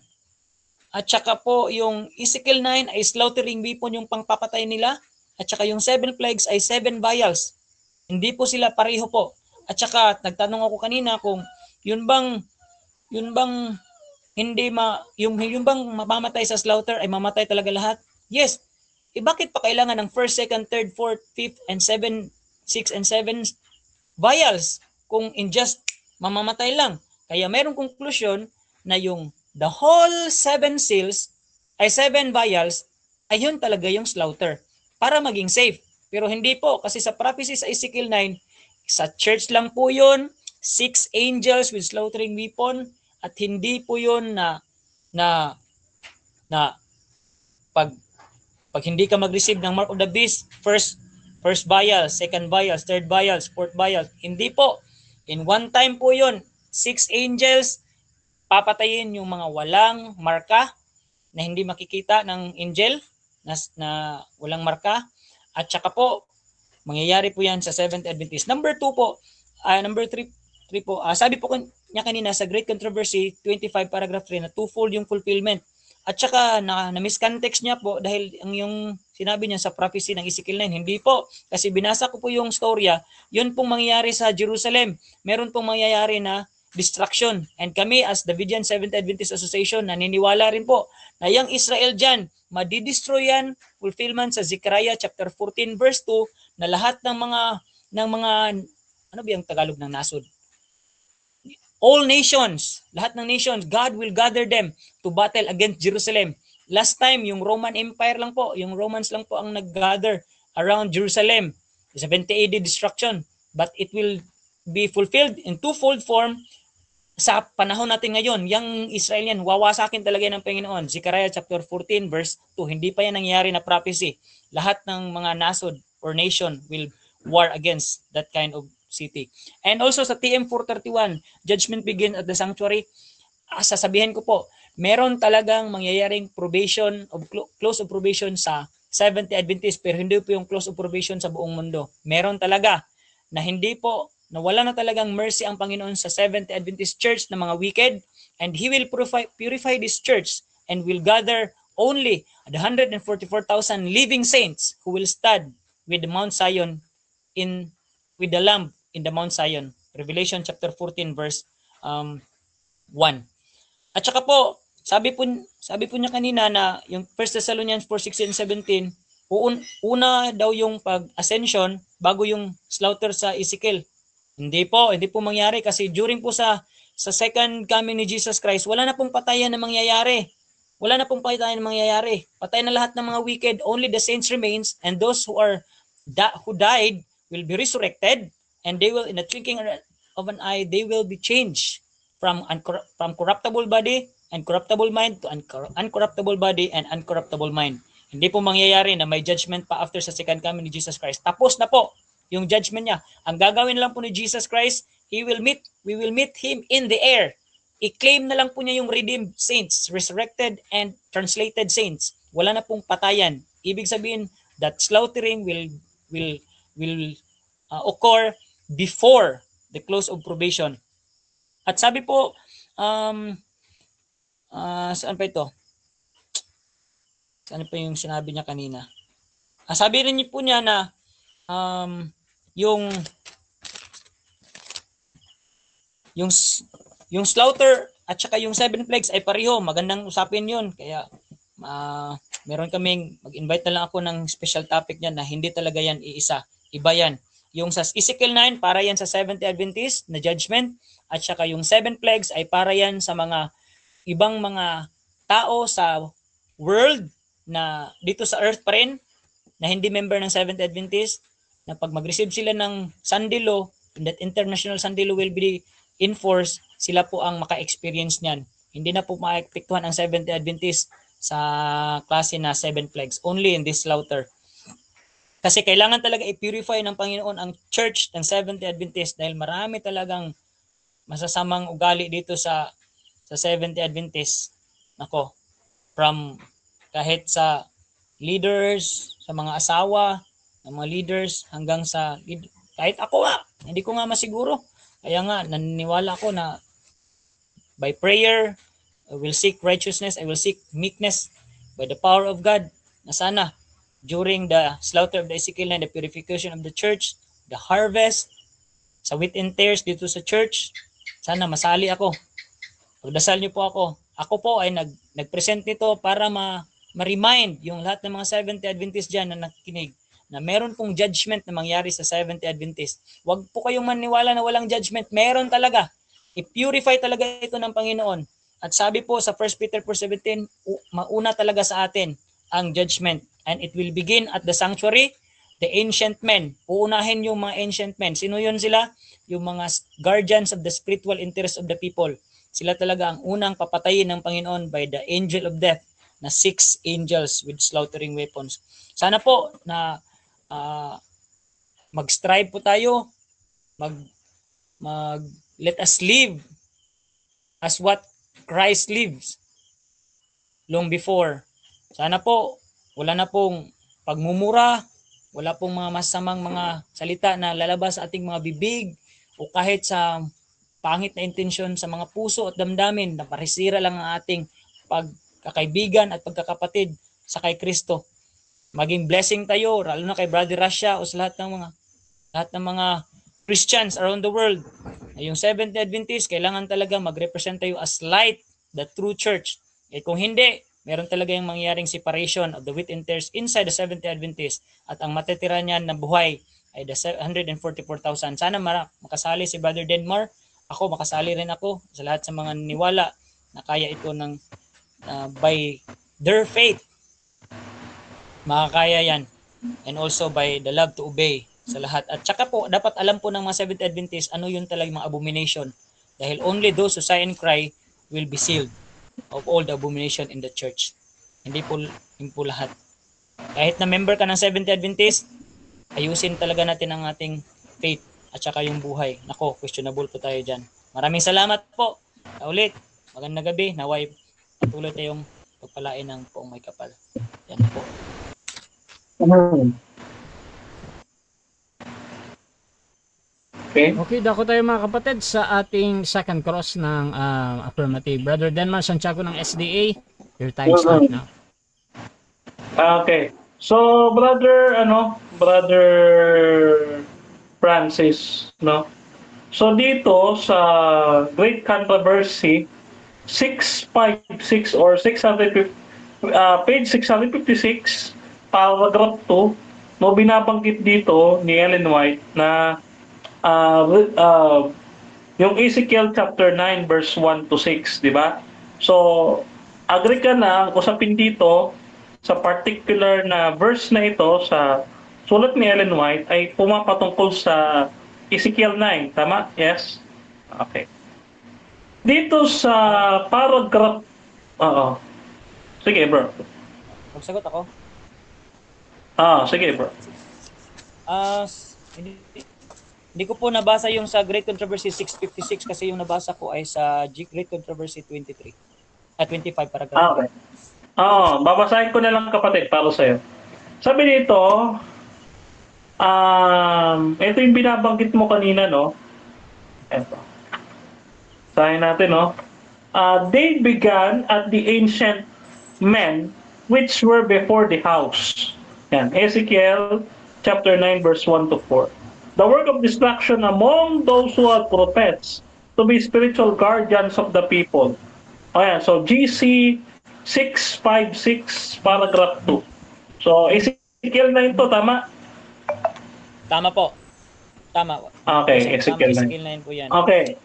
At saka po yung Ezekiel 9 ay slaughtering weapon yung pangpapatay nila, at saka yung 7 plagues ay 7 vials. Hindi po sila pareho po. At saka nagtanong ako kanina kung yun bang yung bang mamamatay sa slaughter ay mamatay talaga lahat? Yes. Bakit pa kailangan ng 1st, 2nd, 3rd, 4th, 5th, and 7, 6 and 7 vials kung in just mamamatay lang? Kaya mayroong conclusion na yung the whole 7 seals ay 7 vials ay yun talaga yung slaughter para maging safe. Pero hindi po, kasi sa prophecy sa Ezekiel 9, sa church lang po yun, 6 angels with slaughtering weapon, at hindi po yun na pag hindi ka mag-receive ng mark of the beast, first vial, second vial, third vial, fourth vial. Hindi po. In one time po yun, 6 angels, papatayin yung mga walang marka na hindi makikita ng angel na walang marka. At saka po, mangyayari po yan sa Seventh Adventist. Number 3 po, sabi po niya kanina sa Great Controversy, 25 paragraph 3, na twofold yung fulfillment. At saka na miscontext niya po dahil yung sinabi niya sa prophecy ng Ezekiel 9, hindi po. Kasi binasa ko po yung storya, yun pong mangyayari sa Jerusalem. Meron pong mangyayari na destruction. And kami as the Davidian Seventh Adventist Association, naniniwala rin po na yung Israel dyan, madidestroy yan, fulfillment sa Zechariah chapter 14 verse 2, na lahat ng mga ano ba yung Tagalog ng nasod? All nations, lahat ng nations, God will gather them to battle against Jerusalem. Last time, yung Roman Empire lang po, yung Romans lang po ang nag-gather around Jerusalem. 70 AD destruction. But it will be fulfilled in twofold form sa panahon natin ngayon. Yung Israelian, wawasakin talaga ng Panginoon. Zechariah chapter 14 verse 2. Hindi pa yan nangyayari na prophecy. Lahat ng mga nasod or nation will war against that kind of city. And also sa TM 431, judgment begins at the sanctuary. Sasabihin ko po, meron talagang mangyayaring probation of close of probation sa Seventh Adventist, pero hindi po yung close of probation sa buong mundo. Meron talaga na hindi po, na wala na talagang mercy ang Panginoon sa Seventh Adventist Church na mga wicked, and He will purify this church and will gather only the 144,000 living saints who will stand with the Mount Zion with the Lamb in the Mount Zion. Revelation chapter 14 verse 1. At saka po, sabi po niya kanina na yung 1 Thessalonians 4:16 and 17, una daw yung pag-ascension bago yung slaughter sa Ezekiel. Hindi po mangyari kasi during po sa second coming ni Jesus Christ, wala na pong patayan na mangyayari. Wala na pong patayan na mangyayari. Patay na lahat ng mga wicked, only the saints remains, and those who died will be resurrected, and they will, in the twinkling of an eye, they will be changed from corruptible body and corruptible mind to uncorruptible body and uncorruptible mind. Hindi po mangyayari na may judgment pa after sa second coming ni Jesus Christ. Tapos na po yung judgment niya. Ang gagawin lang po ni Jesus Christ, we will meet Him in the air. I-claim na lang po niya yung redeemed saints, resurrected and translated saints. Wala na pong patayan. Ibig sabihin that slaughtering will occur before the close of probation. At sabi po, saan pa ito? Saan pa yung sinabi niya kanina? Sabi rin niyo po niya na yung slaughter at saka yung 7 plagues ay pareho. Magandang usapin yun. Kaya meron kaming, mag-invite na lang ako ng special topic niyan na hindi talaga yan iisa. Iba yan. Yung sa Ezekiel 9, para yan sa Seventh-day Adventist na judgment. At saka yung 7 plagues ay para yan sa mga ibang mga tao sa world na dito sa earth pa rin, na hindi member ng Seventh-day Adventist, na pag mag-receive sila ng Sunday law, that international Sunday law will be enforced, sila po ang maka-experience niyan. Hindi na po maepektuhan ang Seventh-day Adventist sa klase na 7 plagues, only in this slaughter. Kasi kailangan talaga i-purify ng Panginoon ang church ng Seventh-day Adventist dahil marami talagang masasamang ugali dito sa Seventh-day Adventist. Nako, from kahit sa leaders, sa mga asawa, ng mga leaders, hanggang sa, kahit ako nga, hindi ko nga masiguro. Kaya nga, naniniwala ako na by prayer, I will seek righteousness, I will seek meekness by the power of God, na sana during the slaughter of the Ezekiel and the purification of the church, the harvest, sa wheat and tares dito sa church, sana masali ako. Pagdasal niyo po ako. Ako po ay nag-present nito para ma-remind yung lahat ng mga Seventh-day Adventist dyan na nakikinig na meron pong judgment na mangyari sa Seventh-day Adventist. Huwag po kayong maniwala na walang judgment. Meron talaga. I-purify talaga ito ng Panginoon. At sabi po sa 1 Peter 4:17, mauna talaga sa atin ang judgment. And it will begin at the sanctuary, the ancient men. Uunahin yung mga ancient men. Sino yun sila? Yung mga guardians of the spiritual interest of the people. Sila talaga ang unang papatayin ng Panginoon by the angel of death, na 6 angels with slaughtering weapons. Sana po na mag-strive po tayo, let us live as what Christ lives long before. Sana po wala na pong pagmumura, wala pong mga masamang mga salita na lalabas sa ating mga bibig o kahit sa pangit na intensyon sa mga puso at damdamin na parisira lang ang ating pagkakaibigan at pagkakapatid sa kay Kristo. Maging blessing tayo, lalo na kay Brother Russia o sa lahat ng mga Christians around the world. Yung Seventh-day Adventist, kailangan talaga mag-represent tayo as light, the true church. Kung hindi, meron talaga yung mangyaring separation of the wheat and tares inside the Seventh-day Adventist at ang matitira niyan na buhay ay the 144,000. Sana makasali si Brother Denmar. Ako, makasali rin ako sa lahat sa mga niwala na kaya ito ng by their faith. Makakaya yan. And also by the love to obey sa lahat. At saka po, dapat alam po ng mga Seventh-day Adventist ano yun talagang mga abomination. Dahil only those who sigh and cry will be sealed of all the abomination in the church. Hindi po lahat. Kahit na member ka ng Seventh-day Adventist, ayusin talaga natin ang ating faith at saka yung buhay. Nako, questionable po tayo dyan. Maraming salamat po. Ulit, magandang gabi. Naway patuloy tayong pagpalain ng poong may kapal. Yan po. Okay, dako tayo mga kapatid sa ating second cross ng affirmative. Brother Denmar Santiago ng SDA, your time start now. Okay. So, Brother Francis, no? So, dito sa Great Controversy, 656 or 650, page 656, paragraph 2, no, binabanggit dito ni Ellen White na yung Ezekiel chapter 9 verse 1 to 6, di ba? So, agree ka na, ang usapin dito sa particular na verse na ito sa sulat ni Ellen White ay pumapatungkol sa Ezekiel 9, tama? Yes? Okay. Dito sa paragraph, sige bro. Magsagot ako? Sige bro. Hindi ko po nabasa yung sa Great Controversy 656 kasi yung nabasa ko ay sa Great Controversy 23. 25 paragraph. Okay. Babasahin ko na lang kapatid para sa'yo. Sabi dito, ito yung binabanggit mo kanina, no? Ito. Sahin natin, no? They began at the ancient men which were before the house, Yan, Ezekiel chapter 9 verse 1 to 4. The work of destruction among those who are prophets to be spiritual guardians of the people. Ayan, so GC 656 paragraph 2. So Ezekiel 9 to, tama? Tama po. Tama. Okay, Ezekiel 9. Ezekiel 9 po yan. Okay.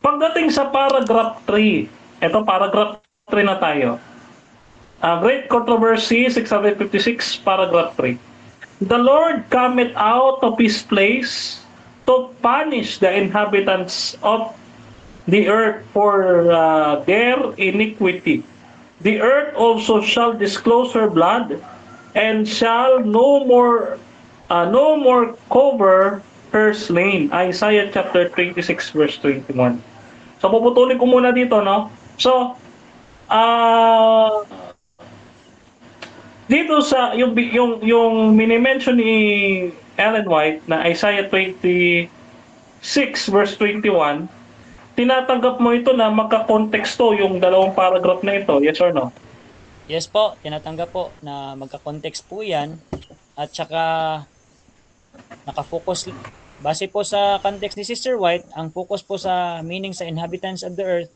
Pagdating sa paragraph 3, ito paragraph 3 na tayo. Great Controversy 656 paragraph 3. The Lord cometh out of his place to punish the inhabitants of the earth for their iniquity. The earth also shall disclose her blood, and shall no more cover her slain. Isaiah chapter 26 verse 21. So puputulin ko muna dito, no? So dito sa yung mini-mention ni Ellen White na Isaiah 26 verse 21, tinatanggap mo ito na magka-konteksto yung dalawang paragraph na ito, yes or no? Yes po, tinatanggap po na magka-context po yan at saka nakafocus base po sa context ni Sister White, ang focus po sa meaning sa inhabitants of the earth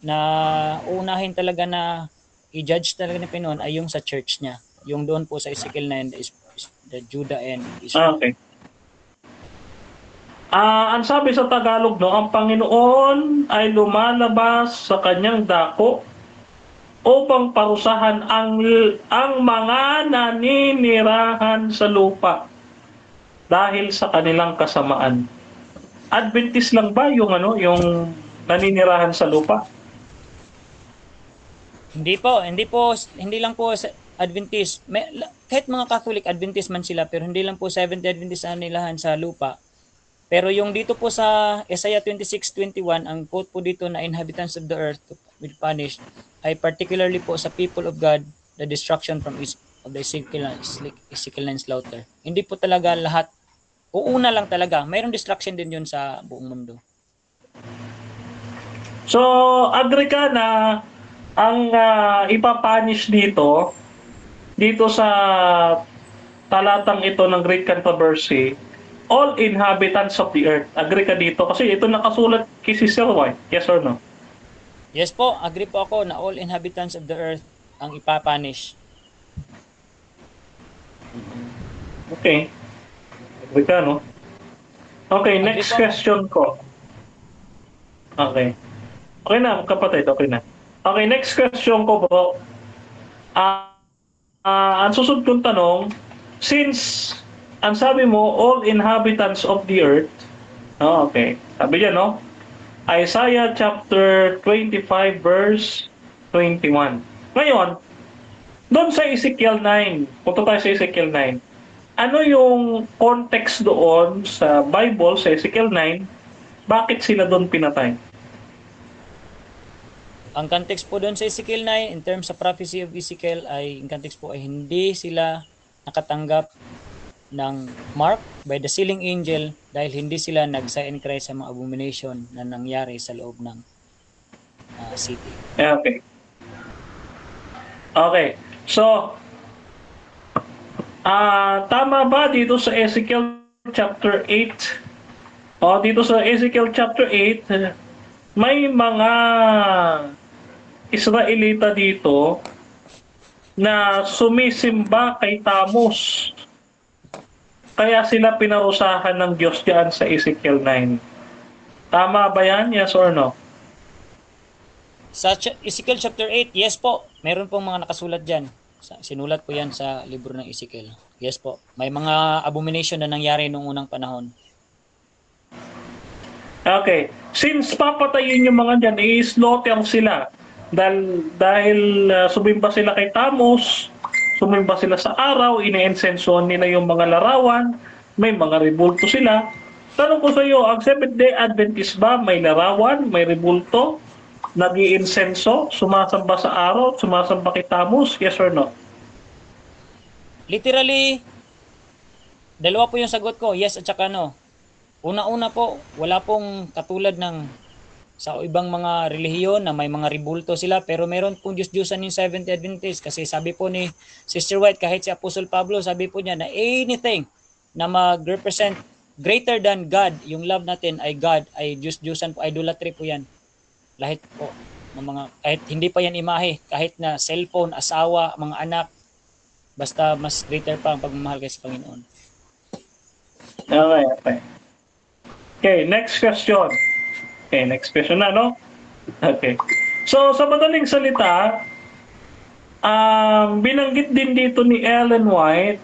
na unahin talaga na i-judge talaga ni Pinon ay yung sa church niya. Yung doon po sa Ezekiel 9 is the Judah and Israel. Okay. Ang sabi sa Tagalog, no, ang Panginoon ay lumalabas sa kanyang dako upang parusahan ang mga naninirahan sa lupa dahil sa kanilang kasamaan. Adventist lang ba yung yung naninirahan sa lupa? Hindi lang po sa Adventist. Kahit mga Catholic Adventist man sila, pero hindi lang po Seventh-day Adventist ang nilahan sa lupa. Pero yung dito po sa Isaiah 26:21, ang quote po dito na inhabitants of the earth will punish ay particularly po sa people of God, the destruction of the Ezekiel 9 slaughter. Hindi po talaga lahat. Uuna lang talaga. Mayroong destruction din yun sa buong mundo. So, agree ka na ang ipapunish dito sa talatang ito ng Great Controversy, all inhabitants of the earth. Agree ka dito? Kasi ito nakasulat kay Sister White. Yes or no? Yes po, agree po ako na all inhabitants of the earth ang ipapunish. Okay. Agree ka, no? Okay, next question ko. Okay. Okay na, kapatid. Okay na. Okay, next question ko, bro. Ang susunod kong tanong, since ang sabi mo, all inhabitants of the earth, okay, sabi niya, no? Isaiah chapter 25 verse 21. Ngayon, doon sa Ezekiel 9, punta tayo sa Ezekiel 9, ano yung context doon sa Bible, sa Ezekiel 9, bakit sila doon pinatay? Ang context po doon sa Ezekiel 9, in terms of prophecy of Ezekiel, ay ang context po ay hindi sila nakatanggap ng mark by the sealing angel dahil hindi sila nag-sign Christ sa mga abomination na nangyari sa loob ng city. Okay. Okay. So, tama ba dito sa Ezekiel chapter 8? Dito sa Ezekiel chapter 8, may mga Israelita dito na sumisimba kay Tammuz. Kaya sila pinarusahan ng Diyos diyan sa Ezekiel 9. Tama ba yan? Yes or no? Sa Ezekiel chapter 8, yes po. Meron pong mga nakasulat dyan. Sinulat po yan sa libro ng Ezekiel. Yes po. May mga abomination na nangyari noong unang panahon. Okay. Since papatayin yung mga dyan, i-slaughter sila. Dahil sumimba sila kay Tammuz, sumimba sila sa araw, ine-insensuhan nila yung mga larawan, may mga rebulto sila. Tanong ko sa iyo, ang Seventh-day Adventist ba may larawan, may rebulto, nag-iinsenso, sumasamba sa araw, sumasamba kay Tammuz, yes or no? Literally, dalawa po yung sagot ko, yes at saka no. Una-una po, wala pong katulad ng sa ibang mga relihiyon na may mga ribulto sila, pero meron pong Diyos-Diyosan yung Seventh Adventist. Kasi sabi po ni Sister White, kahit si Apostle Pablo, sabi po niya na anything na mag-represent greater than God, yung love natin ay God, ay Diyos-Diyosan po, idolatry po yan. Lahat po ng mga, kahit hindi pa yan imahe, kahit na cellphone, asawa, mga anak, basta mas greater pa ang pagmamahal kay sa Panginoon. Okay. Okay, next question. Okay, next question na, no? Okay. So, sa madaling salita, binanggit din dito ni Ellen White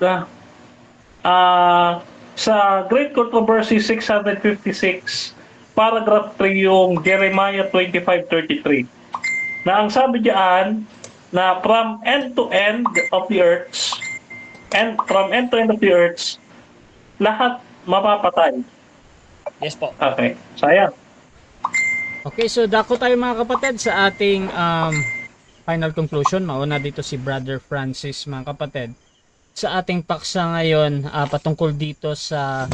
sa Great Controversy 656, paragraph 3 yung Jeremiah 25:33. Na ang sabi diyan na from end to end of the earth, lahat mapapatay. Yes po. Okay, sayang. Okay, so dako tayo mga kapatid sa ating final conclusion. Mauna dito si Brother Francis mga kapatid. Sa ating paksa ngayon patungkol dito sa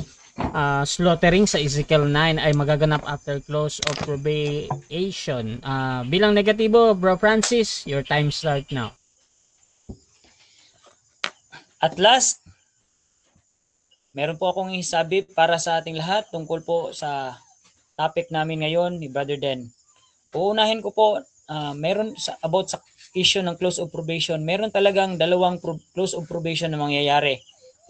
slaughtering sa Ezekiel 9 ay magaganap after close of probation. Bilang negatibo, Bro Francis, your time start now. At last, meron po akong isabi para sa ating lahat tungkol po sa topic namin ngayon ni Brother Den. Uunahin ko po, meron about sa issue ng close of probation. Meron talagang dalawang close of probation na mangyayari.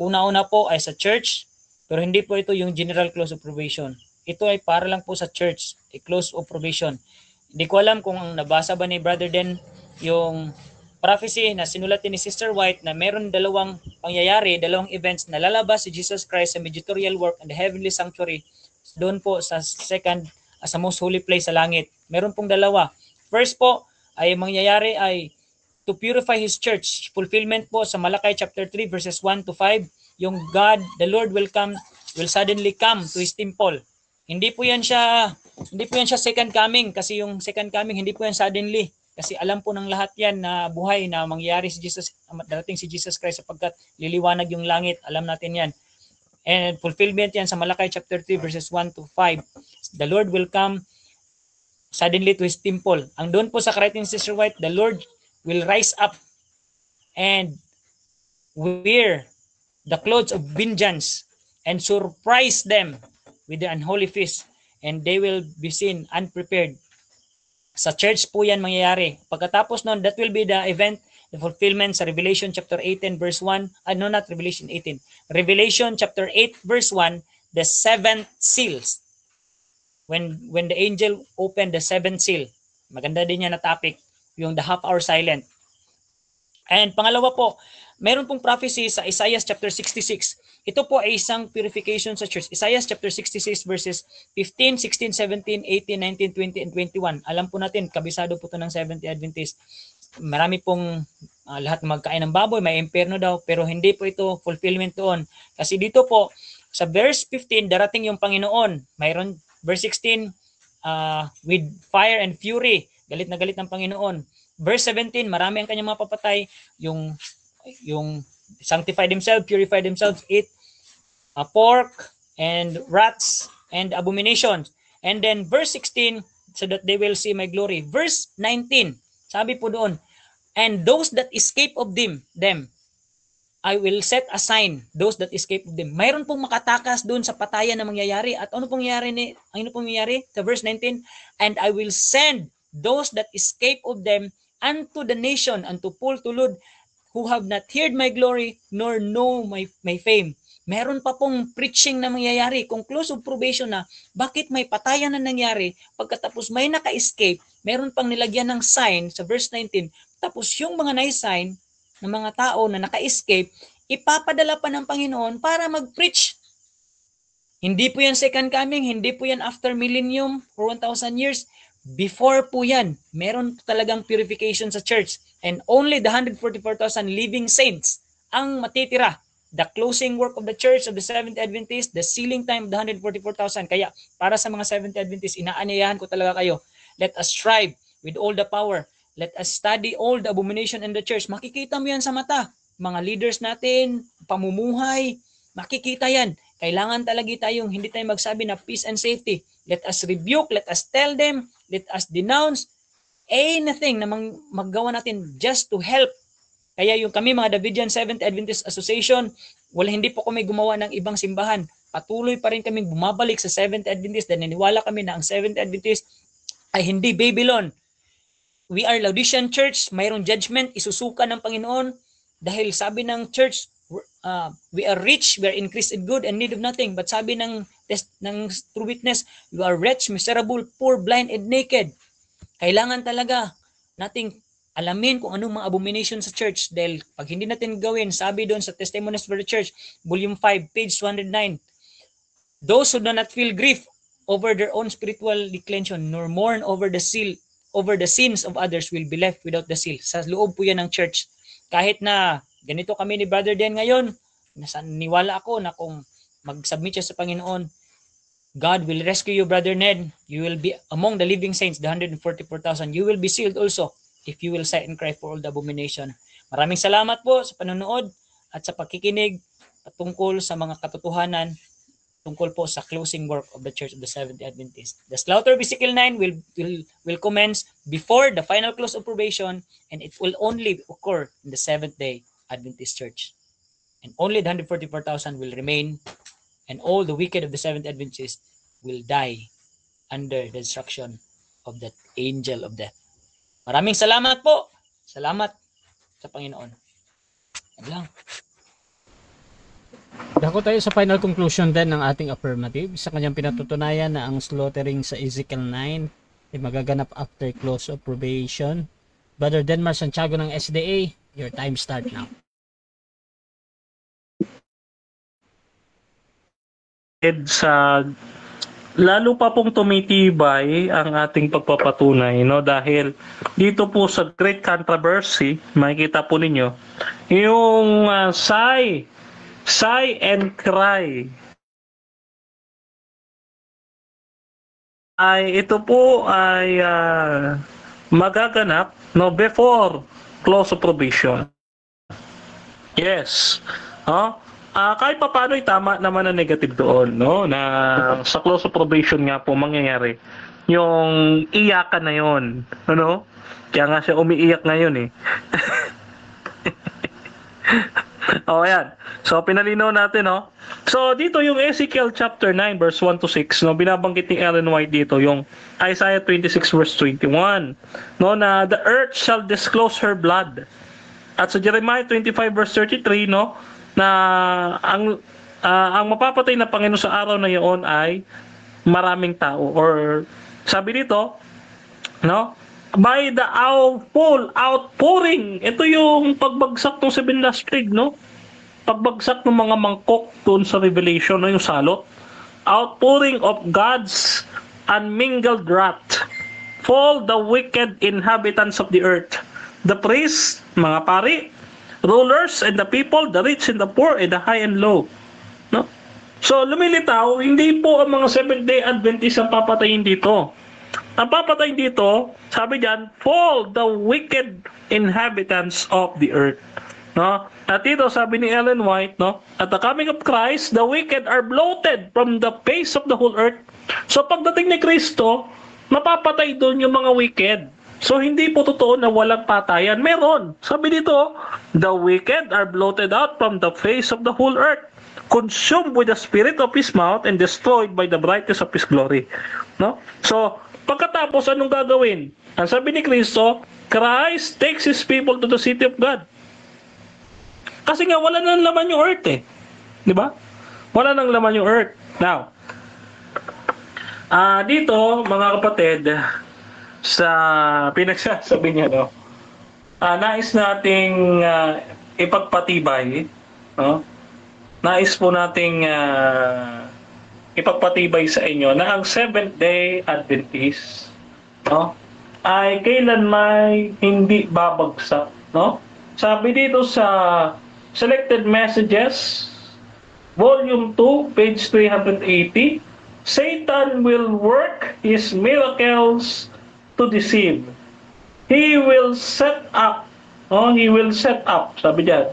Una-una po ay sa church, pero hindi po ito yung general close of probation. Ito ay para lang po sa church, a close of probation. Hindi ko alam kung nabasa ba ni Brother Den yung prophecy na sinulat ni Sister White na meron dalawang pangyayari, dalawang events na lalabas si Jesus Christ sa mediatorial work and the heavenly sanctuary doon po sa second, sa most holy place sa langit. Meron pong dalawa. First po, ay mangyayari ay to purify His church. Fulfillment po sa Malakay chapter 3 verses 1 to 5. Yung God, the Lord will suddenly come to His temple. Hindi po yan siya second coming, kasi yung second coming hindi po yan suddenly. Kasi alam po ng lahat yan na buhay na mangyayari si Jesus, darating si Jesus Christ sapagkat liliwanag yung langit. Alam natin yan. And fulfillment yan sa Malakay chapter 3 verses 1 to 5. The Lord will come suddenly to His temple. Ang doon po sa writing Sister White, the Lord will rise up and wear the clothes of vengeance and surprise them with the unholy feast, and they will be seen unprepared. Sa church po yan mangyayari. Pagkatapos nun, that will be the event, the fulfillment sa Revelation chapter 18 verse 1. Not Revelation 18. Revelation chapter 8 verse 1, the seventh seals. When the angel opened the seventh seal. Maganda din yan na topic, yung the half hour silent. And pangalawa po, meron pong prophecy sa Isaiah chapter 66. Ito po ay isang purification sa church. Isaiah chapter 66 verses 15, 16, 17, 18, 19, 20, and 21. Alam po natin, kabisado po ito ng Seventh Adventist. Marami pong lahat na magkain ng baboy, may impyerno daw, pero hindi po ito fulfillment doon. Kasi dito po, sa verse 15, darating yung Panginoon. Mayroon, verse 16, with fire and fury, galit na galit ng Panginoon. Verse 17, marami ang kanyang mapapatay, yung sanctify themselves, purify themselves, eat pork and rats and abominations. And then verse 16, so that they will see my glory. Verse 19, sabi po doon, and those that escape of them, I will set a sign, those that escape of them. Mayroon pong makatakas doon sa patayan na mangyayari. At ano pong mangyayari? Sa verse 19, and I will send those that escape of them unto the nation, unto Paul Tulud, who have not heard my glory, nor know my fame. Meron pa pong preaching na mangyayari. Kung close of probation na, bakit may patayan na nangyari, pagkatapos may naka-escape, meron pang nilagyan ng sign sa verse 19, tapos yung mga na-sign ng mga tao na naka-escape, ipapadala pa ng Panginoon para mag-preach. Hindi po yan second coming, hindi po yan after millennium or 1,000 years. Before po yan, meron talagang purification sa church. And only the 144,000 living saints ang matitira. The closing work of the church of the Seventh Adventist, the sealing time of the 144,000. Kaya para sa mga Seventh Adventist, inaanyayahan ko talaga kayo. Let us strive with all the power. Let us study all the abomination in the church. Makikita mo yan sa mata. Mga leaders natin, pamumuhay, makikita yan. Kailangan talaga tayong hindi tayo magsabi na peace and safety. Let us rebuke, let us tell them, let us denounce anything na maggawa natin just to help. Kaya yung kami mga Davidian Seventh Adventist Association, hindi po kami gumawa ng ibang simbahan. Patuloy pa rin kaming bumabalik sa Seventh Adventist dahil naniniwala kami na ang Seventh Adventist ay hindi Babylon. We are Laodicean Church, mayroong judgment, isusuka ng Panginoon dahil sabi ng church, we are rich, we are increased in good and need of nothing. But sabi ng true witness, you are wretched, miserable, poor, blind, and naked. Kailangan talaga nating alamin kung anong mga abomination sa church dahil pag hindi natin gawin, sabi doon sa Testimonies for the Church, Volume 5, page 209, those who do not feel grief over their own spiritual declension nor mourn over the sins of others will be left without the seal. Sa loob po yan ng church. Kahit na ganito kami ni Brother Den ngayon, niwala ako na kung mag-submit siya sa Panginoon, God will rescue you, Brother Ned. You will be among the living saints, the 144,000. You will be sealed also if you will sigh and cry for all the abomination. Maraming salamat po sa panonood at sa pakikinig tungkol sa mga katotohanan tungkol po sa closing work of the Church of the Seventh Adventist. The slaughter of Ezekiel 9 will commence before the final close of probation, and it will only occur in the Seventh-day Adventist Church. And only the 144,000 will remain, and all the wicked of the Seventh Adventist will die under the instruction of that angel of death. Maraming salamat po. Salamat sa Panginoon. Yan lang. Dako tayo sa final conclusion din ng ating affirmative sa kanyang pinatutunayan na ang slaughtering sa Ezekiel 9 ay magaganap after close of probation. Brother Denmar Santiago ng SDA, your time start now. Sa lalo pa pong tumitibay ang ating pagpapatunay, no, dahil dito po sa Great Controversy makikita po ninyo yung sigh and cry ay ito po ay magaganap, no, before close of probation. Yes. Kahit pa paano ay tama naman ang negative doon, no, na sa close of probation nga po mangyayari yung iyakan na yon, ano, kaya nga siya umiiyak ngayon eh. Ayan. So pinalinaw natin, no. So dito yung Ezekiel chapter 9 verse 1 to 6, no, binabanggit ni Ellen White dito yung Isaiah 26 verse 21, no, na the earth shall disclose her blood. At sa Jeremiah 25 verse 33, no, na ang mapapatay na Panginoon sa araw na iyon ay maraming tao, or sabi dito, no, by the full outpouring. Ito yung pagbagsak ng 7 last plague, no, pagbagsak ng mga mangkok doon sa Revelation, no, yung salot, outpouring of God's unmingled wrath, fall the wicked inhabitants of the earth, the priests, mga pari, rulers and the people, the rich and the poor, and the high and low, no? So lumilitaw, hindi po ang mga Seventh-day Adventists ang papatayin dito. Ang papatayin dito, sabi diyan, fall the wicked inhabitants of the earth, no? At dito sabi ni Ellen White, no, at the coming of Christ, the wicked are blotted from the face of the whole earth. So pagdating ni Kristo, mapapatay doon yung mga wicked. So hindi po totoo na walang patayan. Meron. Sabi dito, the wicked are blotted out from the face of the whole earth, consumed with the spirit of his mouth and destroyed by the brightness of his glory. No? So, pagkatapos anong gagawin? Ang sabi ni Kristo, Christ takes his people to the city of God. Kasi nga wala nang laman yung earth eh. Di ba? Wala nang laman yung earth. Now, dito mga kapatid, sa pinagsasabi niya, no, nais nating ipagpatibay, no? Nais po nating ipagpatibay sa inyo na ang Seventh-day Adventist, no, ay kailanman hindi babagsak, no? Sabi dito sa Selected Messages, Volume 2, page 380, Satan will work his miracles to deceive. He will set up, sabi diyan,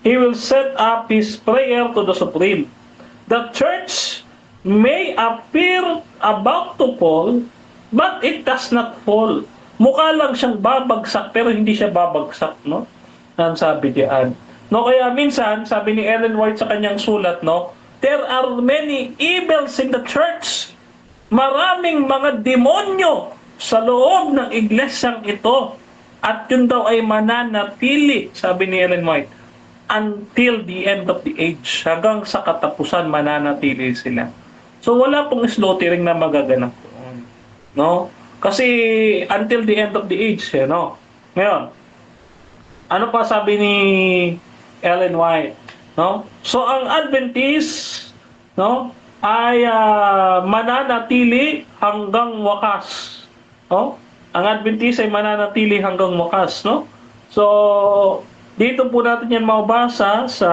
he will set up his prayer to the Supreme. The church may appear about to fall, but it does not fall. Mukha lang siyang babagsak, pero hindi siya babagsak, no? Ang sabi diyan. No, kaya minsan, sabi ni Ellen White sa kanyang sulat, no, there are many evils in the church. Maraming mga demonyo sa loob ng iglesyang ito. At yun daw ay mananatili, sabi ni Ellen White, until the end of the age. Hanggang sa katapusan, mananatili sila. So wala pong slaughtering na magaganap doon. No? Kasi until the end of the age, no? Ngayon, ano pa sabi ni Ellen White? No? So ang Adventist, no, ay mananatili hanggang wakas. No? Ang Adventist ay mananatili hanggang wakas, no? So dito po natin yan mabasa sa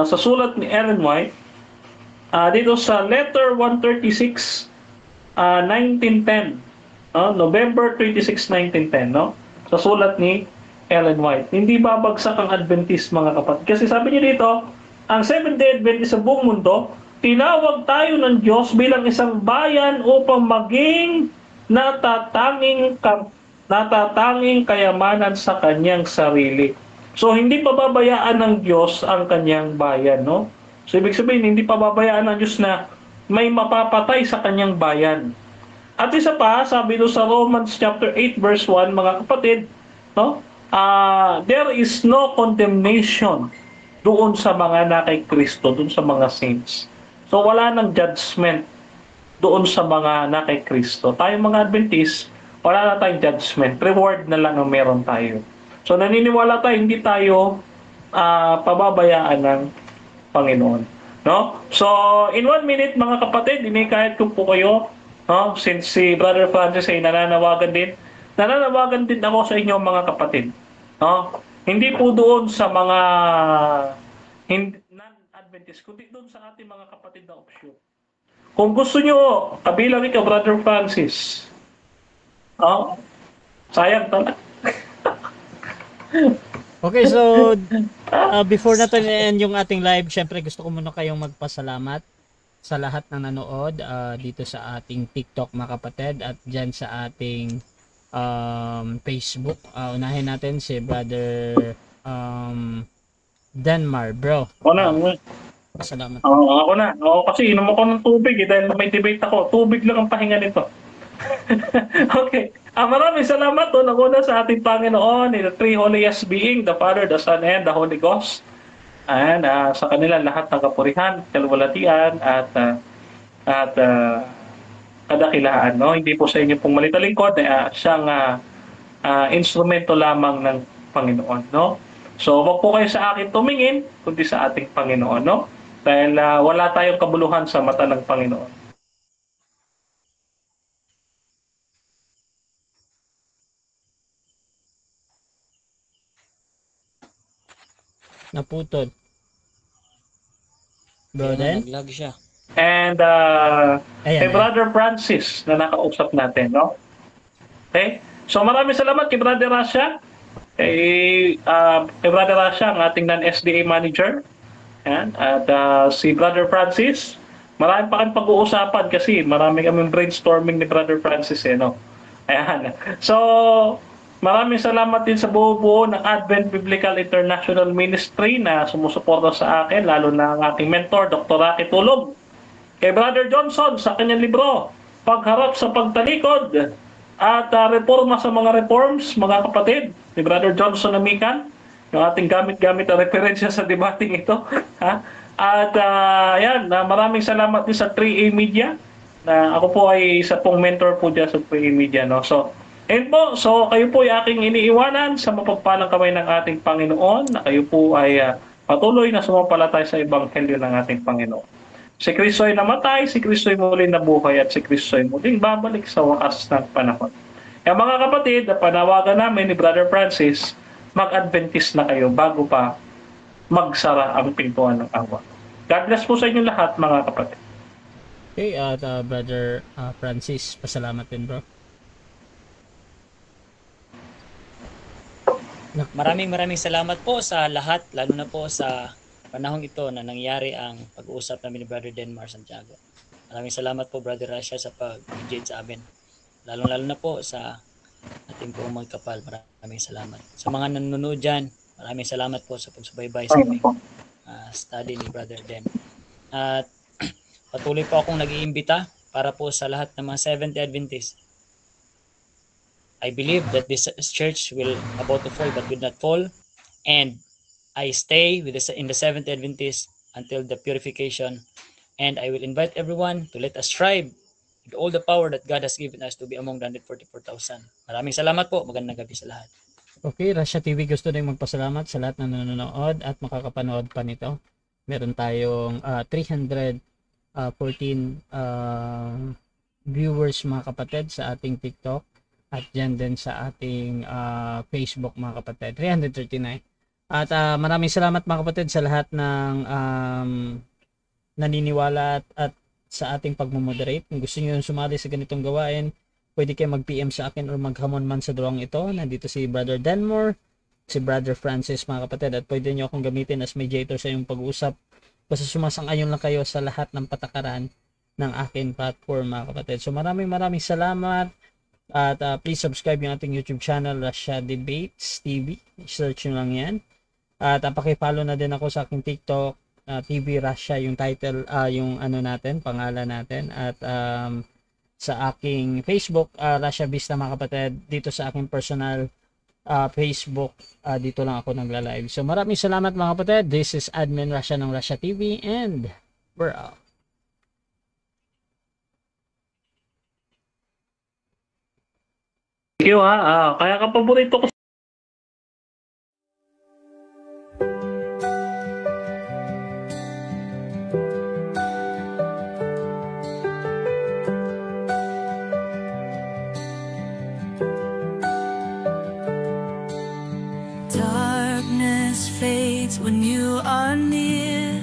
sulat ni Ellen White. Dito sa letter 136, 1910, November 26, 1910, no? Sa sulat ni Ellen White. Hindi babagsak ang Adventist, mga kapatid. Kasi sabi niya dito, ang Seventh-day Adventist sa buong mundo, tinawag tayo ng Diyos bilang isang bayan upang maging natatanging kayamanan sa kanyang sarili. So, hindi pababayaan ng Diyos ang kanyang bayan, no? So, ibig sabihin, hindi pababayaan ng Diyos na may mapapatay sa kanyang bayan. At isa pa, sabi doon sa Romans chapter 8 verse 1, mga kapatid, no? There is no condemnation doon sa mga na kay Kristo, doon sa mga saints. So, wala nang judgment doon sa mga na kay Kristo. Tayo mga Adventist, wala na tayong judgment. Reward na lang ang meron tayo. So, naniniwala tayo, hindi tayo pababayaan ng Panginoon. No? So, in 1 minute, mga kapatid, kahit ko po kayo, no? Since si Brother Francis ay nananawagan din ako sa inyo, mga kapatid. No? Hindi po doon sa mga non-Adventist, kundi doon sa ating mga kapatid na offshoot. Kung gusto nyo, kabilang ikaw, Brother Francis, sayang talaga. Okay, so before natin end yung ating live, syempre gusto ko muna kayong magpasalamat sa lahat ng nanood dito sa ating TikTok, mga kapatid, at dyan sa ating Facebook. Unahin natin si Brother Denmar, bro. Salamat. Ako na. Kasi inom ako ng tubig dahil may debate ako. Tubig lang ang pahinga nito. Okay. Maraming salamat doon una sa ating Panginoon, the three holiest being, the Father, the Son, and the Holy Ghost. And sa kanila lahat ng kapurihan, kalwalatian, at kadakilaan. No? Hindi po sa inyo pong malitalingkod, siyang instrumento lamang ng Panginoon. No? So, wag po kayo sa akin tumingin, kundi sa ating Panginoon. No? Dahil wala tayong kabuluhan sa mata ng Panginoon. Naputol. Bro, then? Naglag siya. And kay Brother Francis na nakausap natin, no? Okay? So maraming salamat kay Brother Rasha. Kay Brother Rasha, ang ating non-SDA manager. Ayan. At si Brother Francis, marami pa kami pag-uusapan kasi marami kaming brainstorming ni Brother Francis, no? Ayan. So, maraming salamat din sa buo-buo ng Advent Biblical International Ministry na sumusuporta sa akin, lalo na ang aking mentor, Dr. Rocky Tulog. Kay Brother Johnson sa kanyang libro, Pagharap sa Pagtalikod at Reforma sa mga Reforms, mga kapatid, ni Brother Johnson Amican, yung ating gamit-gamit na referensya sa debating ito. At yan, maraming salamat din sa 3A Media, na ako po ay isa pong mentor po dyan sa 3A Media. No? So, and po, so kayo po ay aking iniiwanan sa mapagpalang kamay ng ating Panginoon, na kayo po ay patuloy na sumampalatay sa Ebanghelyo ng ating Panginoon. Si Kristo ay namatay, si Kristo ay muling nabuhay, at si Kristo ay muling babalik sa wakas ng panahon. Kaya mga kapatid, panawagan namin ni Brother Francis, mag-Adventist na kayo bago pa magsara ang pintuan ng awa. God bless po sa inyo lahat, mga kapatid. Okay, at Brother Francis, pasalamat din, bro. Maraming salamat po sa lahat, lalo na po sa panahong ito na nangyari ang pag-uusap namin ni Brother Denmar Santiago. Maraming salamat po, Brother Rasha, sa pag-engage sa amin. Lalo na po sa ating pong magkapal. Maraming salamat. Sa mga nanonood dyan, maraming salamat po sa pagsubaybay sa aming study ni Brother Den. At patuloy po akong nag-iimbita para po sa lahat ng mga Seventh-day Adventists. I believe that this church will about to fall but will not fall, and I stay in the Seventh-day Adventists until the purification, and I will invite everyone to let us strive with all the power that God has given us to be among the 144,000. Maraming salamat po. Magandang gabi sa lahat. Okay, Rasha TV gusto din magpasalamat sa lahat na nanonood at makakapanood pa nito. Meron tayong 314 viewers mga kapatid sa ating TikTok at dyan din sa ating Facebook mga kapatid. 339. At maraming salamat mga kapatid sa lahat ng naniniwala at sa ating pagmamoderate. Kung gusto niyo sumali sa ganitong gawain, pwede kayo mag-PM sa akin or maghamon man sa drawing ito. Nandito si Brother Denmore, si Brother Francis mga kapatid, at pwede niyo akong gamitin as mediator sa iyong pag-uusap. Basta sumasang-ayon lang kayo sa lahat ng patakaran ng akin platform mga kapatid. So maraming salamat. At please subscribe yung ating YouTube channel, Rasha Debates TV. Search nyo lang yan. At paki-follow na din ako sa aking TikTok, TV Rasha, yung title, yung ano natin, pangalan natin. At sa aking Facebook, Rasha Vista mga kapatid, dito sa aking personal Facebook, dito lang ako nagla-live. So maraming salamat mga kapatid. This is Admin Rasha ng Rasha TV, and we're out. Thank you ha. Kaya ka paborito ko. Darkness fades when you are near.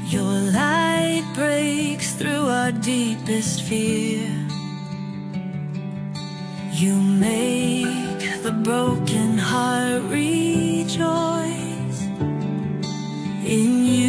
Your light breaks through our deepest fear. You make the broken heart rejoice in you.